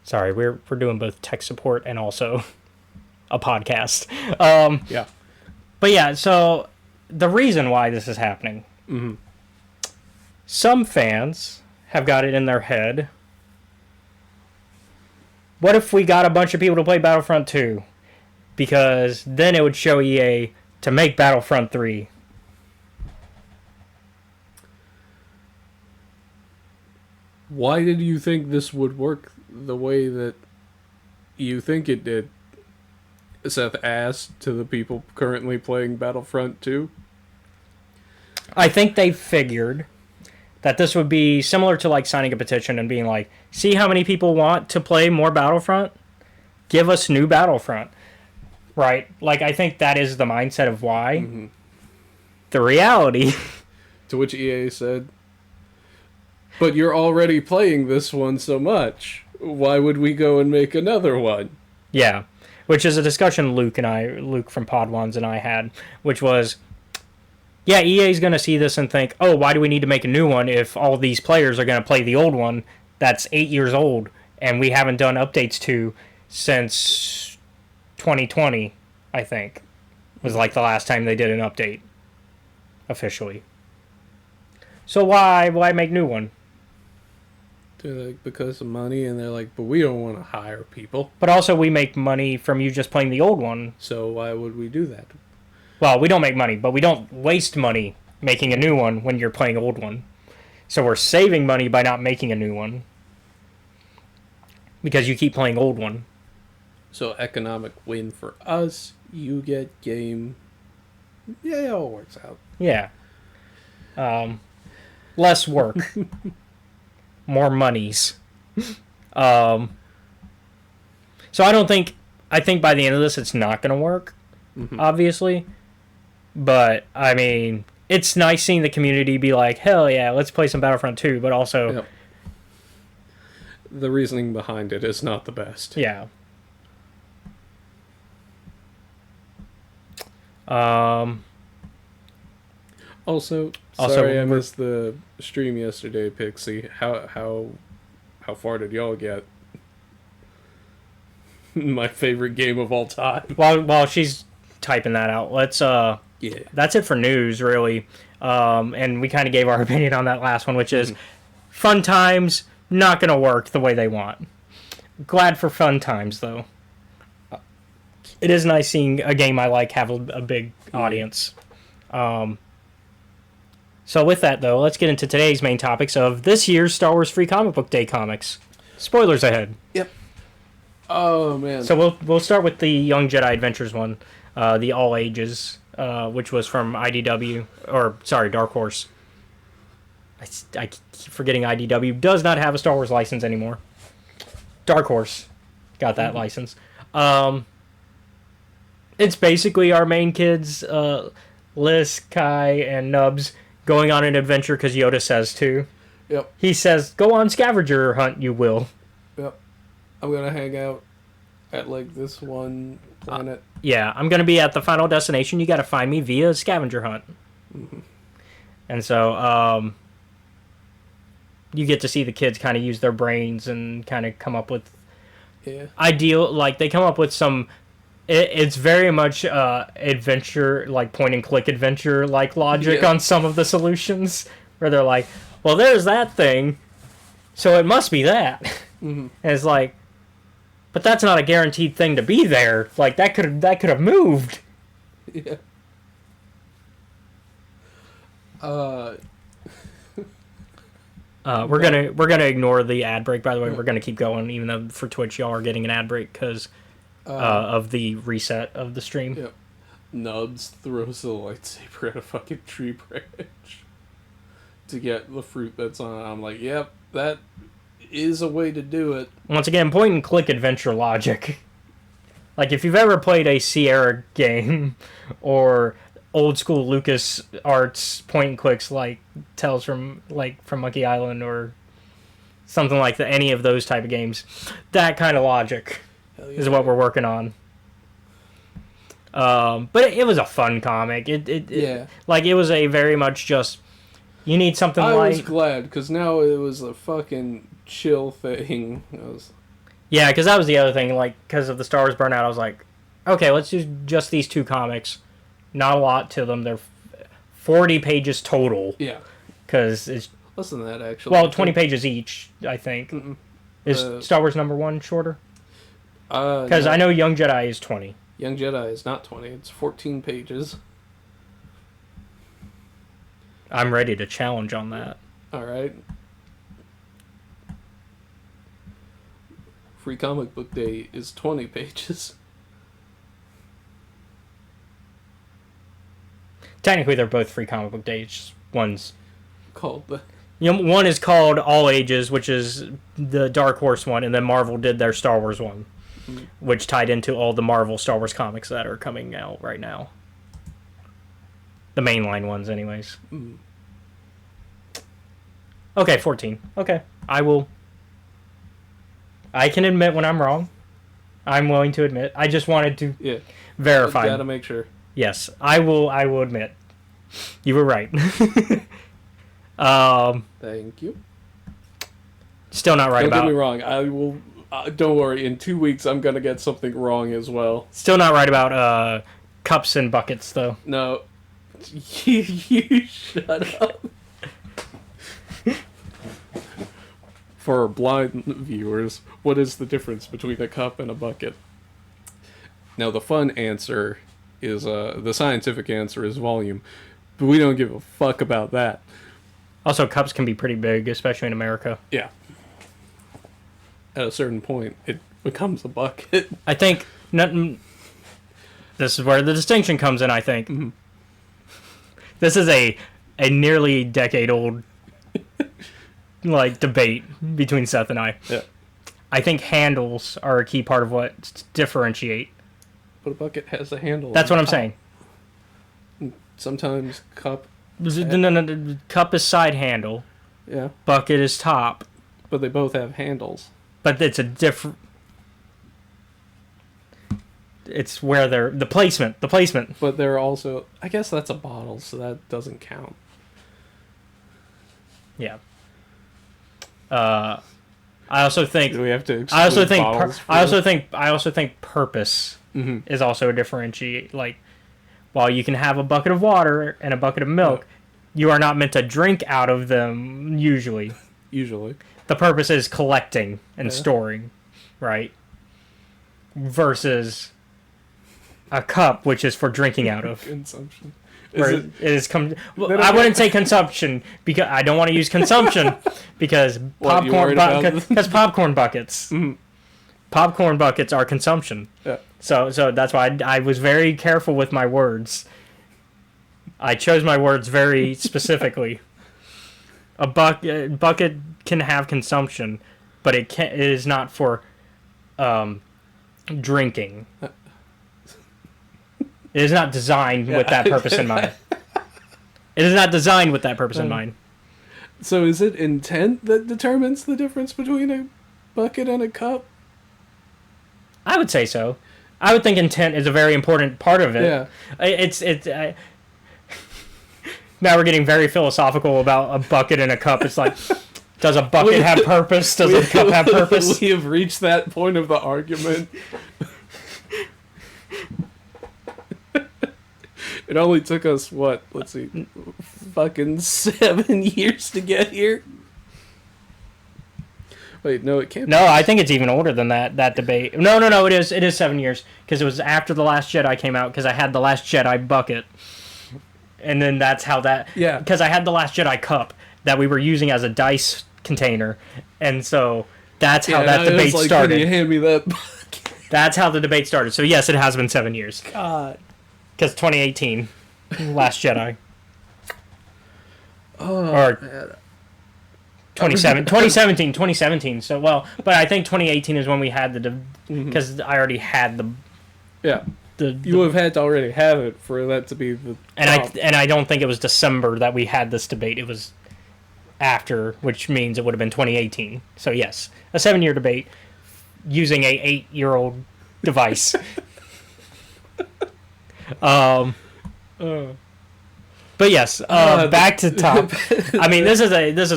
Sorry, we're doing both tech support and also a podcast. Yeah. But yeah, so the reason why this is happening. Mm-hmm. Some fans have got it in their head. What if we got a bunch of people to play Battlefront 2? Because then it would show EA to make Battlefront 3. Why did you think this would work the way that you think it did? Seth asked to the people currently playing Battlefront 2. I think they figured that this would be similar to like signing a petition and being like, see how many people want to play more Battlefront? Give us new Battlefront. Right? Like, I think that is the mindset of why. Mm-hmm. The reality... To which EA said, but you're already playing this one so much. Why would we go and make another one? Yeah. Which is a discussion Luke from Podwans and I had, which was, yeah, EA's going to see this and think, oh, why do we need to make a new one if all these players are going to play the old one that's 8 years old and we haven't done updates to since 2020, I think, was like the last time they did an update officially. So why make new one? They're like, because of money, and they're like, but we don't want to hire people. But also, we make money from you just playing the old one. So why would we do that? Well, we don't make money, but we don't waste money making a new one when you're playing old one. So we're saving money by not making a new one. Because you keep playing old one. So economic win for us, you get game. Yeah, it all works out. Yeah. Less work. More monies. So I think by the end of this it's not going to work, obviously. But, I mean, it's nice seeing the community be like, hell yeah, let's play some Battlefront 2, but also... Yep. The reasoning behind it is not the best. Yeah. Also, sorry I missed the stream yesterday, Pixie. How far did y'all get? My favorite game of all time. While she's typing that out, let's yeah. That's it for news, really. And we kind of gave our opinion on that last one, which is fun times not gonna work the way they want. Glad for fun times though. It is nice seeing a game I like have a big audience. So with that, though, let's get into today's main topics of this year's Star Wars Free Comic Book Day comics. Spoilers ahead. Yep. Oh, man. So we'll start with the Young Jedi Adventures one, the All Ages, which was from IDW, or, sorry, Dark Horse. I keep forgetting IDW does not have a Star Wars license anymore. Dark Horse got that license. It's basically our main kids, Liz, Kai, and Nubs, going on an adventure because Yoda says to. Yep. He says, go on scavenger hunt, you will. Yep. I'm going to hang out at, like, this one planet. Yeah, I'm going to be at the final destination. You got to find me via scavenger hunt. Mm-hmm. And so, you get to see the kids kind of use their brains and kind of come up with they come up with some... It's very much adventure, like point-and-click adventure-like logic on some of the solutions, where they're like, well, there's that thing, so it must be that. Mm-hmm. And it's like, but that's not a guaranteed thing to be there. Like, that could have moved. Yeah. We're gonna ignore the ad break, by the way. We're gonna keep going, even though for Twitch y'all are getting an ad break, because... of the reset of the stream. Yep. Nubs throws the lightsaber at a fucking tree branch to get the fruit that's on it. I'm like, yep, that is a way to do it. Once again, point and click adventure logic. Like, if you've ever played a Sierra game or old school Lucas Arts point and clicks like Tales from Monkey Island or something like that, any of those type of games, that kind of logic is what we're working on. But it was a fun comic. It was a very much just, you need something I like... was glad, because now it was a fucking chill thing. Yeah, because that was the other thing, like, because of the Star Wars burnout, I was like, okay, let's do just these two comics. Not a lot to them. They're 40 pages total. Yeah. Because it's... Less than that, actually. Well, 20 pages each, I think. Mm-mm. Is Star Wars #1 shorter? Because no. I know Young Jedi is 20. Young Jedi is not 20. It's 14 pages. I'm ready to challenge on that. All right. Free Comic Book Day is 20 pages. Technically, they're both Free Comic Book Days. One's called the... one is called All Ages, which is the Dark Horse one, and then Marvel did their Star Wars one, which tied into all the Marvel Star Wars comics that are coming out right now. The mainline ones, anyways. Okay, 14. Okay, I can admit when I'm wrong. I'm willing to admit. I just wanted to verify. Gotta make sure. Yes, I will admit. You were right. Thank you. Still not right about... Don't get me wrong. I will... don't worry. In 2 weeks, I'm going to get something wrong as well. Still not right about cups and buckets, though. No. You shut up. For blind viewers, what is the difference between a cup and a bucket? Now, the fun answer is, the scientific answer is volume, but we don't give a fuck about that. Also, cups can be pretty big, especially in America. Yeah. At a certain point, it becomes a bucket. I think this is where the distinction comes in, I think. Mm-hmm. This is a nearly decade-old like debate between Seth and I. Yeah. I think handles are a key part of what differentiate. But a bucket has a handle. That's what I'm saying. Sometimes cup... No, cup is side handle. Yeah. Bucket is top. But they both have handles. But it's a different... It's where they're... The placement. But they're also... I guess that's a bottle, so that doesn't count. Yeah. I also think... Do we have to I also bottles think purpose mm-hmm. is also a differentiate. Like, while you can have a bucket of water and a bucket of milk, you are not meant to drink out of them usually. Usually. The purpose is collecting and storing, right? Versus a cup, which is for drinking out of. Consumption. I wouldn't say consumption because I don't want to use consumption because popcorn buckets. Mm-hmm. Popcorn buckets are consumption. Yeah. So that's why I was very careful with my words. I chose my words very specifically. A bucket can have consumption, but it is not for drinking. It is not designed with that purpose in mind. It is not designed with that purpose in mind. So is it intent that determines the difference between a bucket and a cup? I would say so. I would think intent is a very important part of it. Yeah. Now we're getting very philosophical about a bucket and a cup. It's like, does a bucket have purpose? Does a cup have purpose? We have reached that point of the argument. It only took us, what? Let's see. Fucking 7 years to get here? Wait, no, it can't be. No, I think it's even older than that debate. No, it is. It is 7 years. Because it was after The Last Jedi came out, because I had The Last Jedi bucket. And then that's how that... Yeah. Because I had The Last Jedi cup that we were using as a dice container. And so that's how that debate started. Can you hand me that bucket? That's how the debate started. So yes, it has been 7 years. God. Because 2018, Last Jedi. Or 2017. So, well, but I think 2018 is when we had because I already had the... Yeah. You would have had to already have it for that to be the... And I don't think it was December that we had this debate. It was after, which means it would have been 2018. So yes, a 7-year debate using a 8-year-old device. But yes, back to top. I mean, this is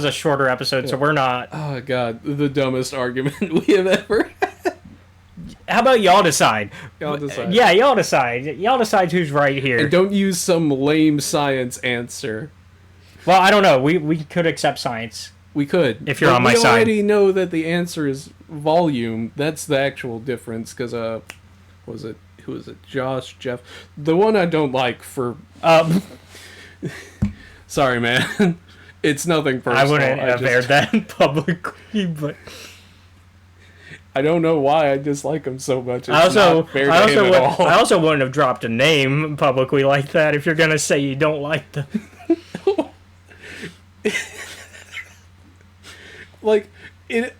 a shorter episode, so we're not... Oh, God. The dumbest argument we have ever had. How about y'all decide? Y'all decide. Yeah, y'all decide. Y'all decide who's right here. And don't use some lame science answer. Well, I don't know. We could accept science. We could. If you're on my side. We already know that the answer is volume. That's the actual difference, because, who was it? Josh, Jeff? The one I don't like for... Sorry, man. It's nothing personal. I wouldn't have aired that publicly, but... I don't know why I dislike him so much. I also wouldn't have dropped a name publicly like that if you're going to say you don't like them. Like,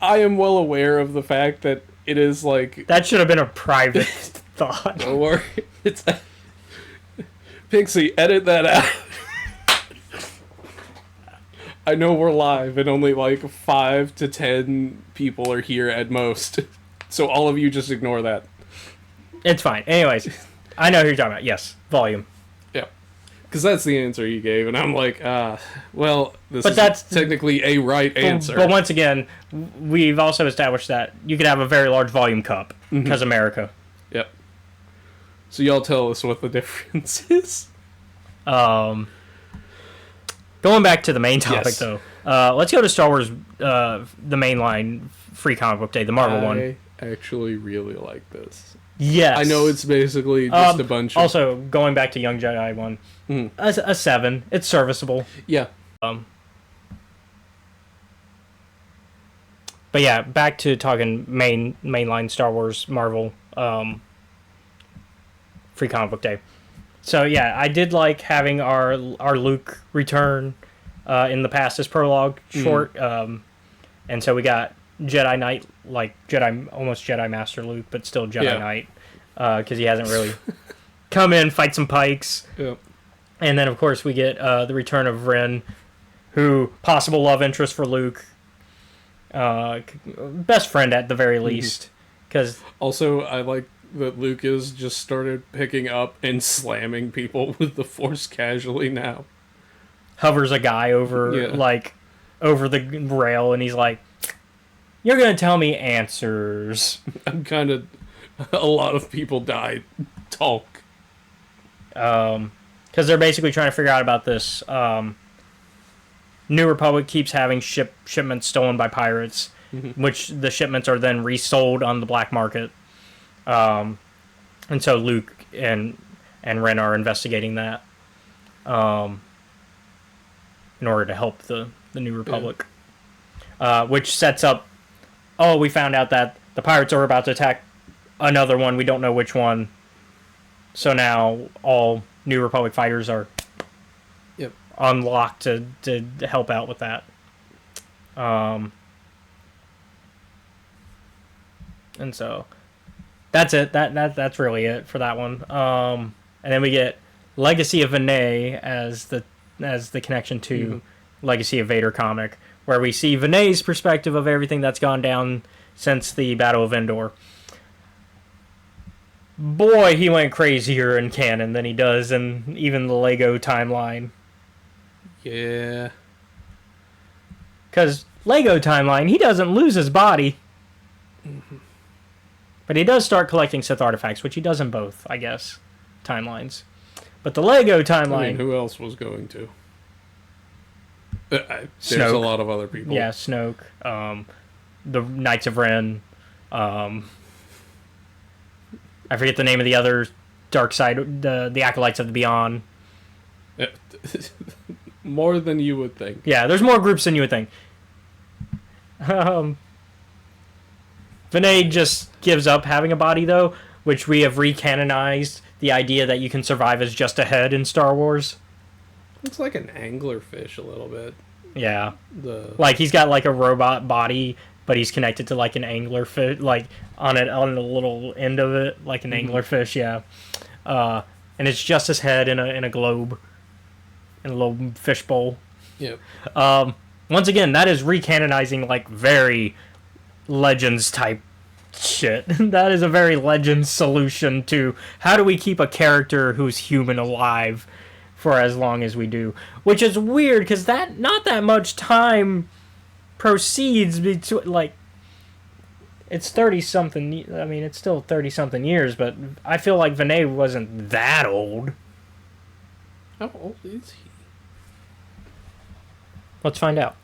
I am well aware of the fact that it is like... That should have been a private thought. Don't worry. Pixie, edit that out. I know we're live and only like 5 to 10 people are here at most. So all of you just ignore that. It's fine. Anyways, I know who you're talking about. Yes, volume. Yeah. Because that's the answer you gave. And I'm like, well, that's technically a right answer. But once again, we've also established that you could have a very large volume cup because America. Yep. So y'all tell us what the difference is. Going back to the main topic, Yes. though, let's go to Star Wars, the mainline Free Comic Book Day, the Marvel one. I actually really like this. Yes. I know it's basically just a bunch of... Also, going back to Young Jedi one, a 7. It's serviceable. Yeah. But yeah, back to talking mainline Star Wars Marvel Free Comic Book Day. So yeah, I did like having our Luke return in the past as prologue short, and so we got Jedi Knight, like almost Jedi Master Luke, but still Jedi Knight, because he hasn't really come in, fight some pikes, and then of course we get the return of Ren, who possible love interest for Luke, best friend at the very least, because also I like that Lucas just started picking up and slamming people with the Force casually now. Hovers a guy over over the rail, and he's like, "You're gonna tell me answers." I'm kind of... A lot of people died. Talk. Because they're basically trying to figure out about this. New Republic keeps having shipments stolen by pirates, which the shipments are then resold on the black market. And so Luke and Ren are investigating that in order to help the New Republic. Which sets up, we found out that the pirates are about to attack another one. We don't know which one. So now all New Republic fighters are unlocked to help out with that. And so that's it. That's really it for that one. And then we get Legacy of Vinay as the connection to Legacy of Vader comic, where we see Vinay's perspective of everything that's gone down since the Battle of Endor. Boy, he went crazier in canon than he does in even the Lego timeline. Yeah. Because Lego timeline, he doesn't lose his body. But he does start collecting Sith artifacts, which he does in both, I guess, timelines. But the Lego timeline... I mean, who else was going to? There's Snoke. A lot of other people. Yeah, Snoke. The Knights of Ren. I forget the name of the other dark side, the Acolytes of the Beyond. More than you would think. Yeah, there's more groups than you would think. Vinay just gives up having a body, though, which we have recanonized the idea that you can survive as just a head in Star Wars. It's like an anglerfish a little bit. Yeah. Like, he's got, like, a robot body, but he's connected to, like, an anglerfish, like, on the little end of it, like an anglerfish, yeah. And it's just his head in a globe, in a little fish bowl. Yep. Once again, that is recanonizing, like, very Legends type shit. That is a very Legends solution to how do we keep a character who's human alive for as long as we do. Which is weird, because not that much time proceeds between, like, it's 30-something, I mean, it's still 30-something years, but I feel like Vinay wasn't that old. How old is he? Let's find out.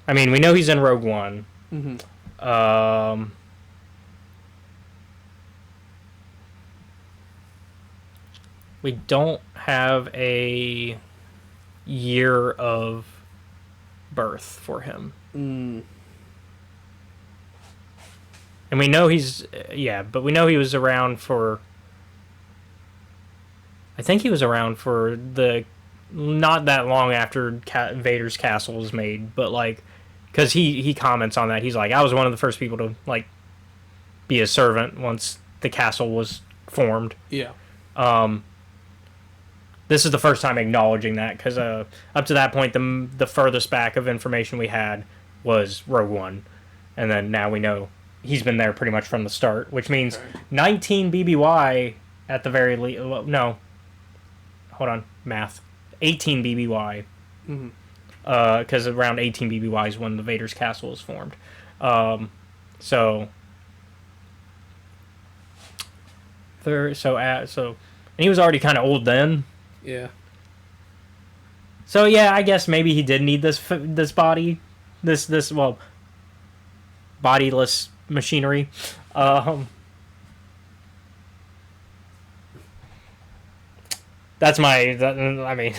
I mean, we know he's in Rogue One. We don't have a year of birth for him. And we know but we know he was around for... I think he was around for not that long after Vader's castle was made, but, like, because he comments on that. He's like, I was one of the first people to, like, be a servant once the castle was formed. Yeah. This is the first time acknowledging that, because up to that point, the furthest back of information we had was Rogue One. And then now we know he's been there pretty much from the start, which means 19 BBY at the very least. No. Hold on. Math. 18 BBY. Because around 18 BBY is when the Vader's castle is formed. So And he was already kind of old then. Yeah. So yeah, I guess maybe he did need this body, this bodiless machinery. That's I mean,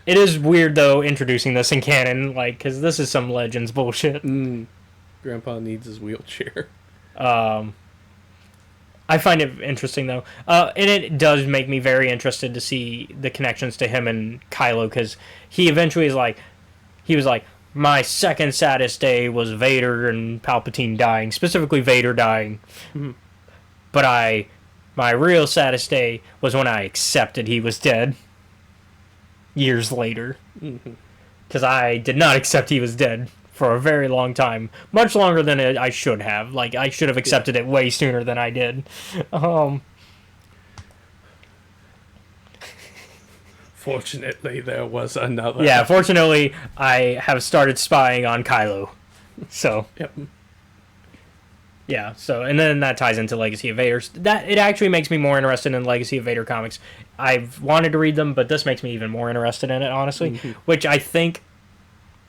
it is weird though introducing this in canon, like, because this is some Legends bullshit. Grandpa needs his wheelchair. I find it interesting though, and it does make me very interested to see the connections to him and Kylo, because he eventually he was like, my second saddest day was Vader and Palpatine dying, specifically Vader dying. Mm-hmm. But my real saddest day was when I accepted he was dead. Years later, because I did not accept he was dead for a very long time, much longer than I should have. Like, I should have accepted it way sooner than I did. Fortunately, there was another. Yeah, fortunately, I have started spying on Kylo. So. Yep. Yeah, so, and then that ties into Legacy of Vader. It actually makes me more interested in Legacy of Vader comics. I've wanted to read them, but this makes me even more interested in it, honestly. Which I think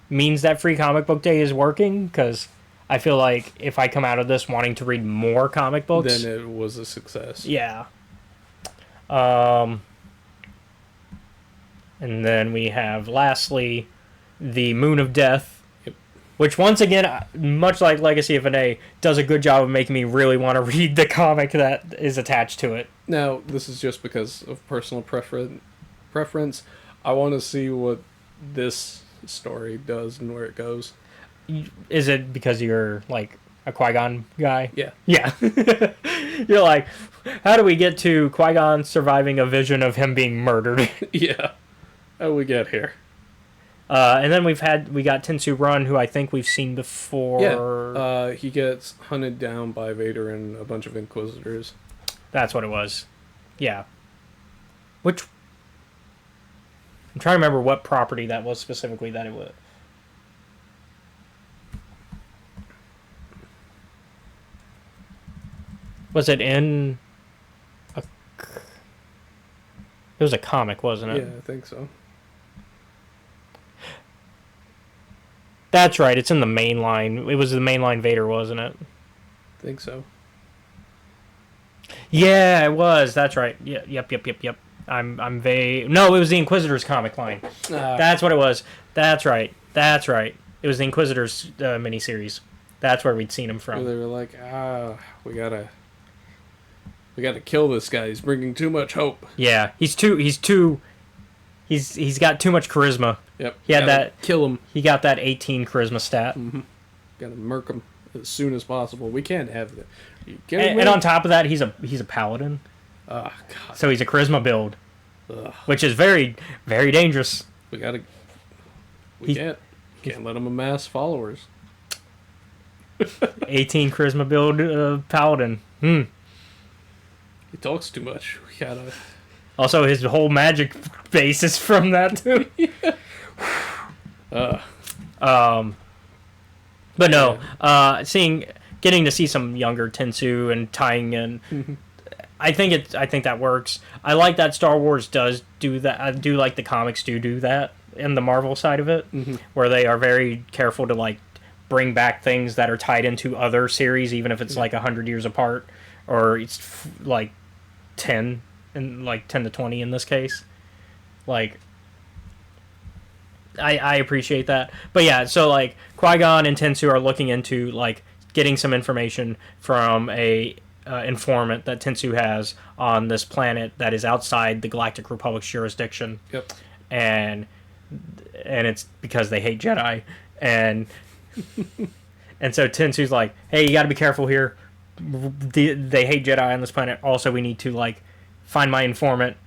means that Free Comic Book Day is working, because I feel like if I come out of this wanting to read more comic books... Then it was a success. Yeah. And then we have, lastly, the Moon of Death. Which, once again, much like Legacy of Vader, does a good job of making me really want to read the comic that is attached to it. Now, this is just because of personal preference. I want to see what this story does and where it goes. Is it because you're, like, a Qui-Gon guy? Yeah. Yeah. You're like, how do we get to Qui-Gon surviving a vision of him being murdered? Yeah. How do we get here? And then we got Tensu Run, who I think we've seen before. Yeah, he gets hunted down by Vader and a bunch of Inquisitors. That's what it was. Yeah. I'm trying to remember what property that was specifically that it was. Was it in it was a comic, wasn't it? Yeah, I think so. That's right, it's in the main line. It was the mainline Vader, wasn't it? I think so. Yeah, it was. That's right. Yeah, yep. I'm vague. No, it was the Inquisitors comic line. That's what it was. That's right. It was the Inquisitors miniseries. That's where we'd seen him from. They were like, we gotta kill this guy. He's bringing too much hope. Yeah, he's got too much charisma. Yep. He had that. Kill him. He got that 18 charisma stat. Mm-hmm. Gotta murk him as soon as possible. We can't have that. And on top of that, he's a paladin. Oh, God. So he's a charisma build, which is very, very dangerous. We can't let him amass followers. 18 charisma build paladin. He talks too much. We gotta. Also, his whole magic base is from that too. But no, getting to see some younger Tensu and tying in, I think that works. I like that Star Wars does do that. I do like the comics do that in the Marvel side of it, where they are very careful to like bring back things that are tied into other series, even if it's like 100 years apart, or it's like 10 to 20 in this case. Like, I appreciate that. But yeah, so like Qui-Gon and Tensu are looking into like getting some information from a informant that Tensu has on this planet that is outside the Galactic Republic's jurisdiction. Yep. And it's because they hate Jedi. And so Tensu's like, hey, you got to be careful here. They hate Jedi on this planet. Also, we need to like find my informant.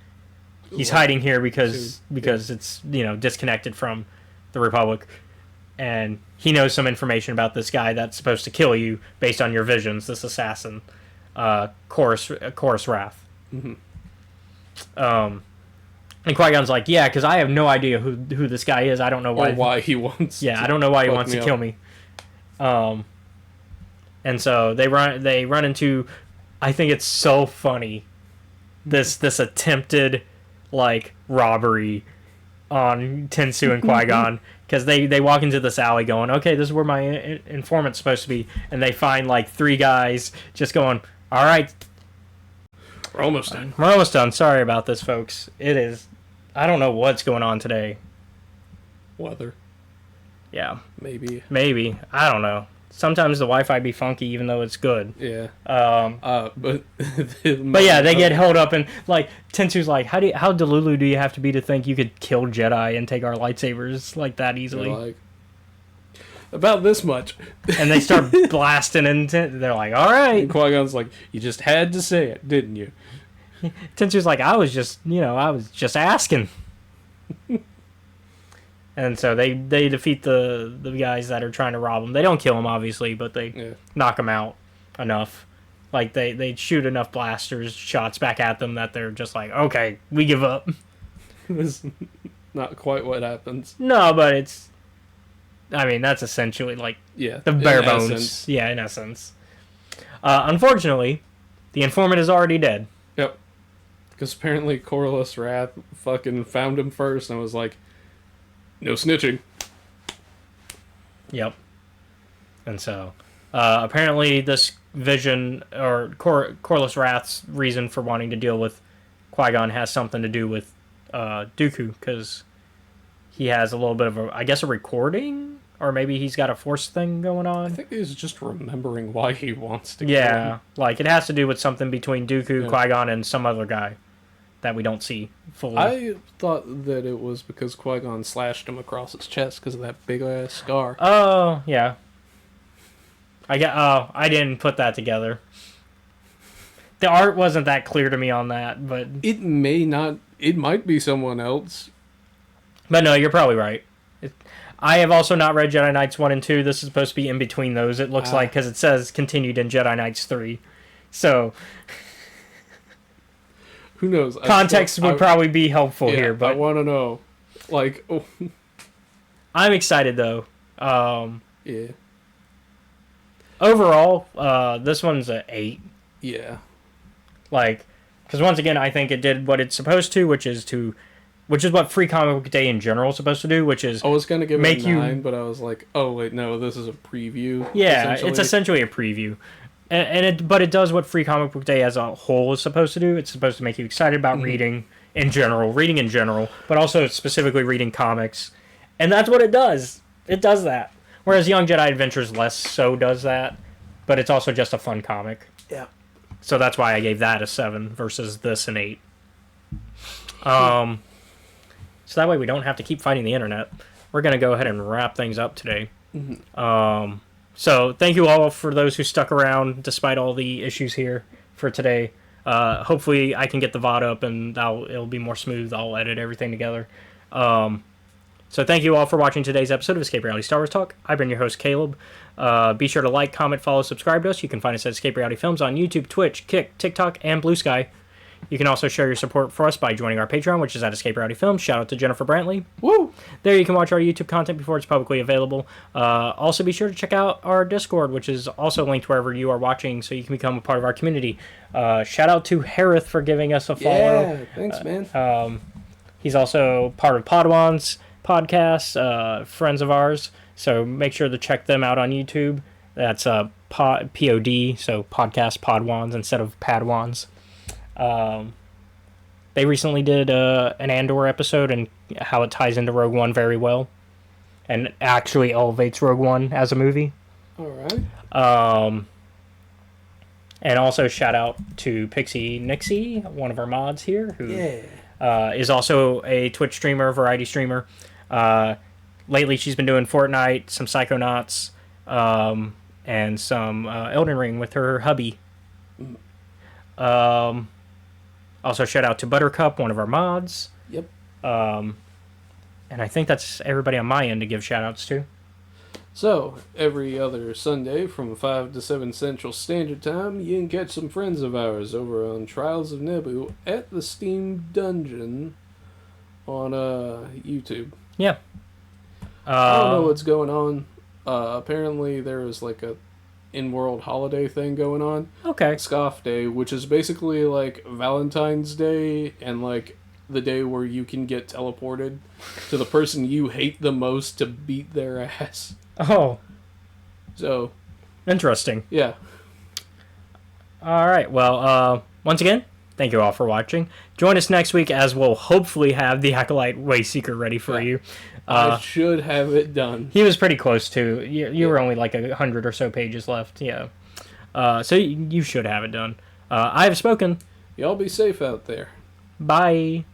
He's hiding here because it's, disconnected from the Republic, and he knows some information about this guy that's supposed to kill you based on your visions. This assassin, Chorus Wrath. Mm-hmm. And Qui-Gon's like, yeah, because I have no idea who this guy is. I don't know why. Or why he wants. Yeah, I don't know why he wants to kill me. And so they run into I think it's so funny. This attempted like robbery on Tensu and Qui-Gon, because they walk into this alley going, okay, this is where my informant's supposed to be, and they find like 3 guys just going, all right, we're almost done. We're almost done. Sorry about this, folks. It is, I don't know what's going on today. Weather. Yeah. Maybe. I don't know. Sometimes the Wi-Fi be funky, even though it's good. Yeah. But yeah, they get held up, and like Tensu's like, how delulu do you have to be to think you could kill Jedi and take our lightsabers like that easily? Like, about this much. And they start blasting, and they're like, all right. And Qui-Gon's like, you just had to say it, didn't you? Tensu's like, I was just asking. And so they defeat the guys that are trying to rob them. They don't kill them, obviously, but they knock them out enough. Like, they shoot enough blasters shots back at them that they're just like, okay, we give up. That's not quite what happens. No, but it's... I mean, that's essentially, like, the bare bones. Essence. Yeah, in essence. Unfortunately, the informant is already dead. Yep. Because apparently Corliss Wrath fucking found him first and was like, no snitching. Yep. And so, apparently this vision, or Corliss Wrath's reason for wanting to deal with Qui-Gon has something to do with Dooku, because he has a little bit of a recording? Or maybe he's got a Force thing going on? I think he's just remembering why he wants to kill him. Like, it has to do with something between Dooku, Qui-Gon, and some other guy that we don't see fully. I thought that it was because Qui-Gon slashed him across his chest because of that big-ass scar. Oh, yeah. I didn't put that together. The art wasn't that clear to me on that, but... It might be someone else. But no, you're probably right. I have also not read Jedi Knights 1 and 2. This is supposed to be in between those, it looks like, because it says continued in Jedi Knights 3. So... Who knows? Context would probably be helpful here, but... I want to know. Like... Oh. I'm excited, though. Yeah. Overall, this one's an 8. Yeah. Like, because once again, I think it did what it's supposed to, which is what Free Comic Book Day in general is supposed to do, which is... I was going to give it a 9, but I was like, oh, wait, no, this is a preview. Yeah, it's essentially a preview. But it does what Free Comic Book Day as a whole is supposed to do. It's supposed to make you excited about reading in general, but also specifically reading comics. And that's what it does. It does that. Whereas Young Jedi Adventures less so does that, but it's also just a fun comic. Yeah. So that's why I gave that a 7 versus this an 8. So that way we don't have to keep fighting the internet. We're going to go ahead and wrap things up today. So thank you all for those who stuck around despite all the issues here for today. Hopefully I can get the VOD up and it'll be more smooth. I'll edit everything together. So thank you all for watching today's episode of Escape Reality Star Wars Talk. I've been your host, Caleb. Be sure to like, comment, follow, subscribe to us. You can find us at Escape Reality Films on YouTube, Twitch, Kick, TikTok, and Blue Sky. You can also show your support for us by joining our Patreon, which is at Escape Reality Films. Shout out to Jennifer Brantley. Woo! There you can watch our YouTube content before it's publicly available. Also be sure to check out our Discord, which is also linked wherever you are watching, so you can become a part of our community. Shout out to Harith for giving us a follow. Yeah, thanks, man. He's also part of Podwan's podcast, friends of ours, so make sure to check them out on YouTube. That's POD, so podcast Podwans instead of Padwans. They recently did an Andor episode and how it ties into Rogue One very well, and actually elevates Rogue One as a movie. All right. And also shout out to Pixie Nixie, one of our mods here, who is also a Twitch streamer, variety streamer. Lately she's been doing Fortnite, some Psychonauts, and some Elden Ring with her hubby. Also, shout out to Buttercup, one of our mods. Yep. And I think that's everybody on my end to give shout outs to. So, every other Sunday from 5 to 7 Central Standard Time, you can catch some friends of ours over on Trials of Naboo at the Steam Dungeon on YouTube. Yeah. I don't know what's going on. Apparently there was like a in-world holiday thing going on. Okay. Scoff Day, which is basically like Valentine's Day and like the day where you can get teleported to the person you hate the most to beat their ass. Oh. So. Interesting. Yeah. All right. Well, once again, thank you all for watching. Join us next week as we'll hopefully have the Acolyte Wayseeker ready for you. I should have it done. He was pretty close to. You were only like 100 or so pages left. Yeah. So you should have it done. I have spoken. Y'all be safe out there. Bye.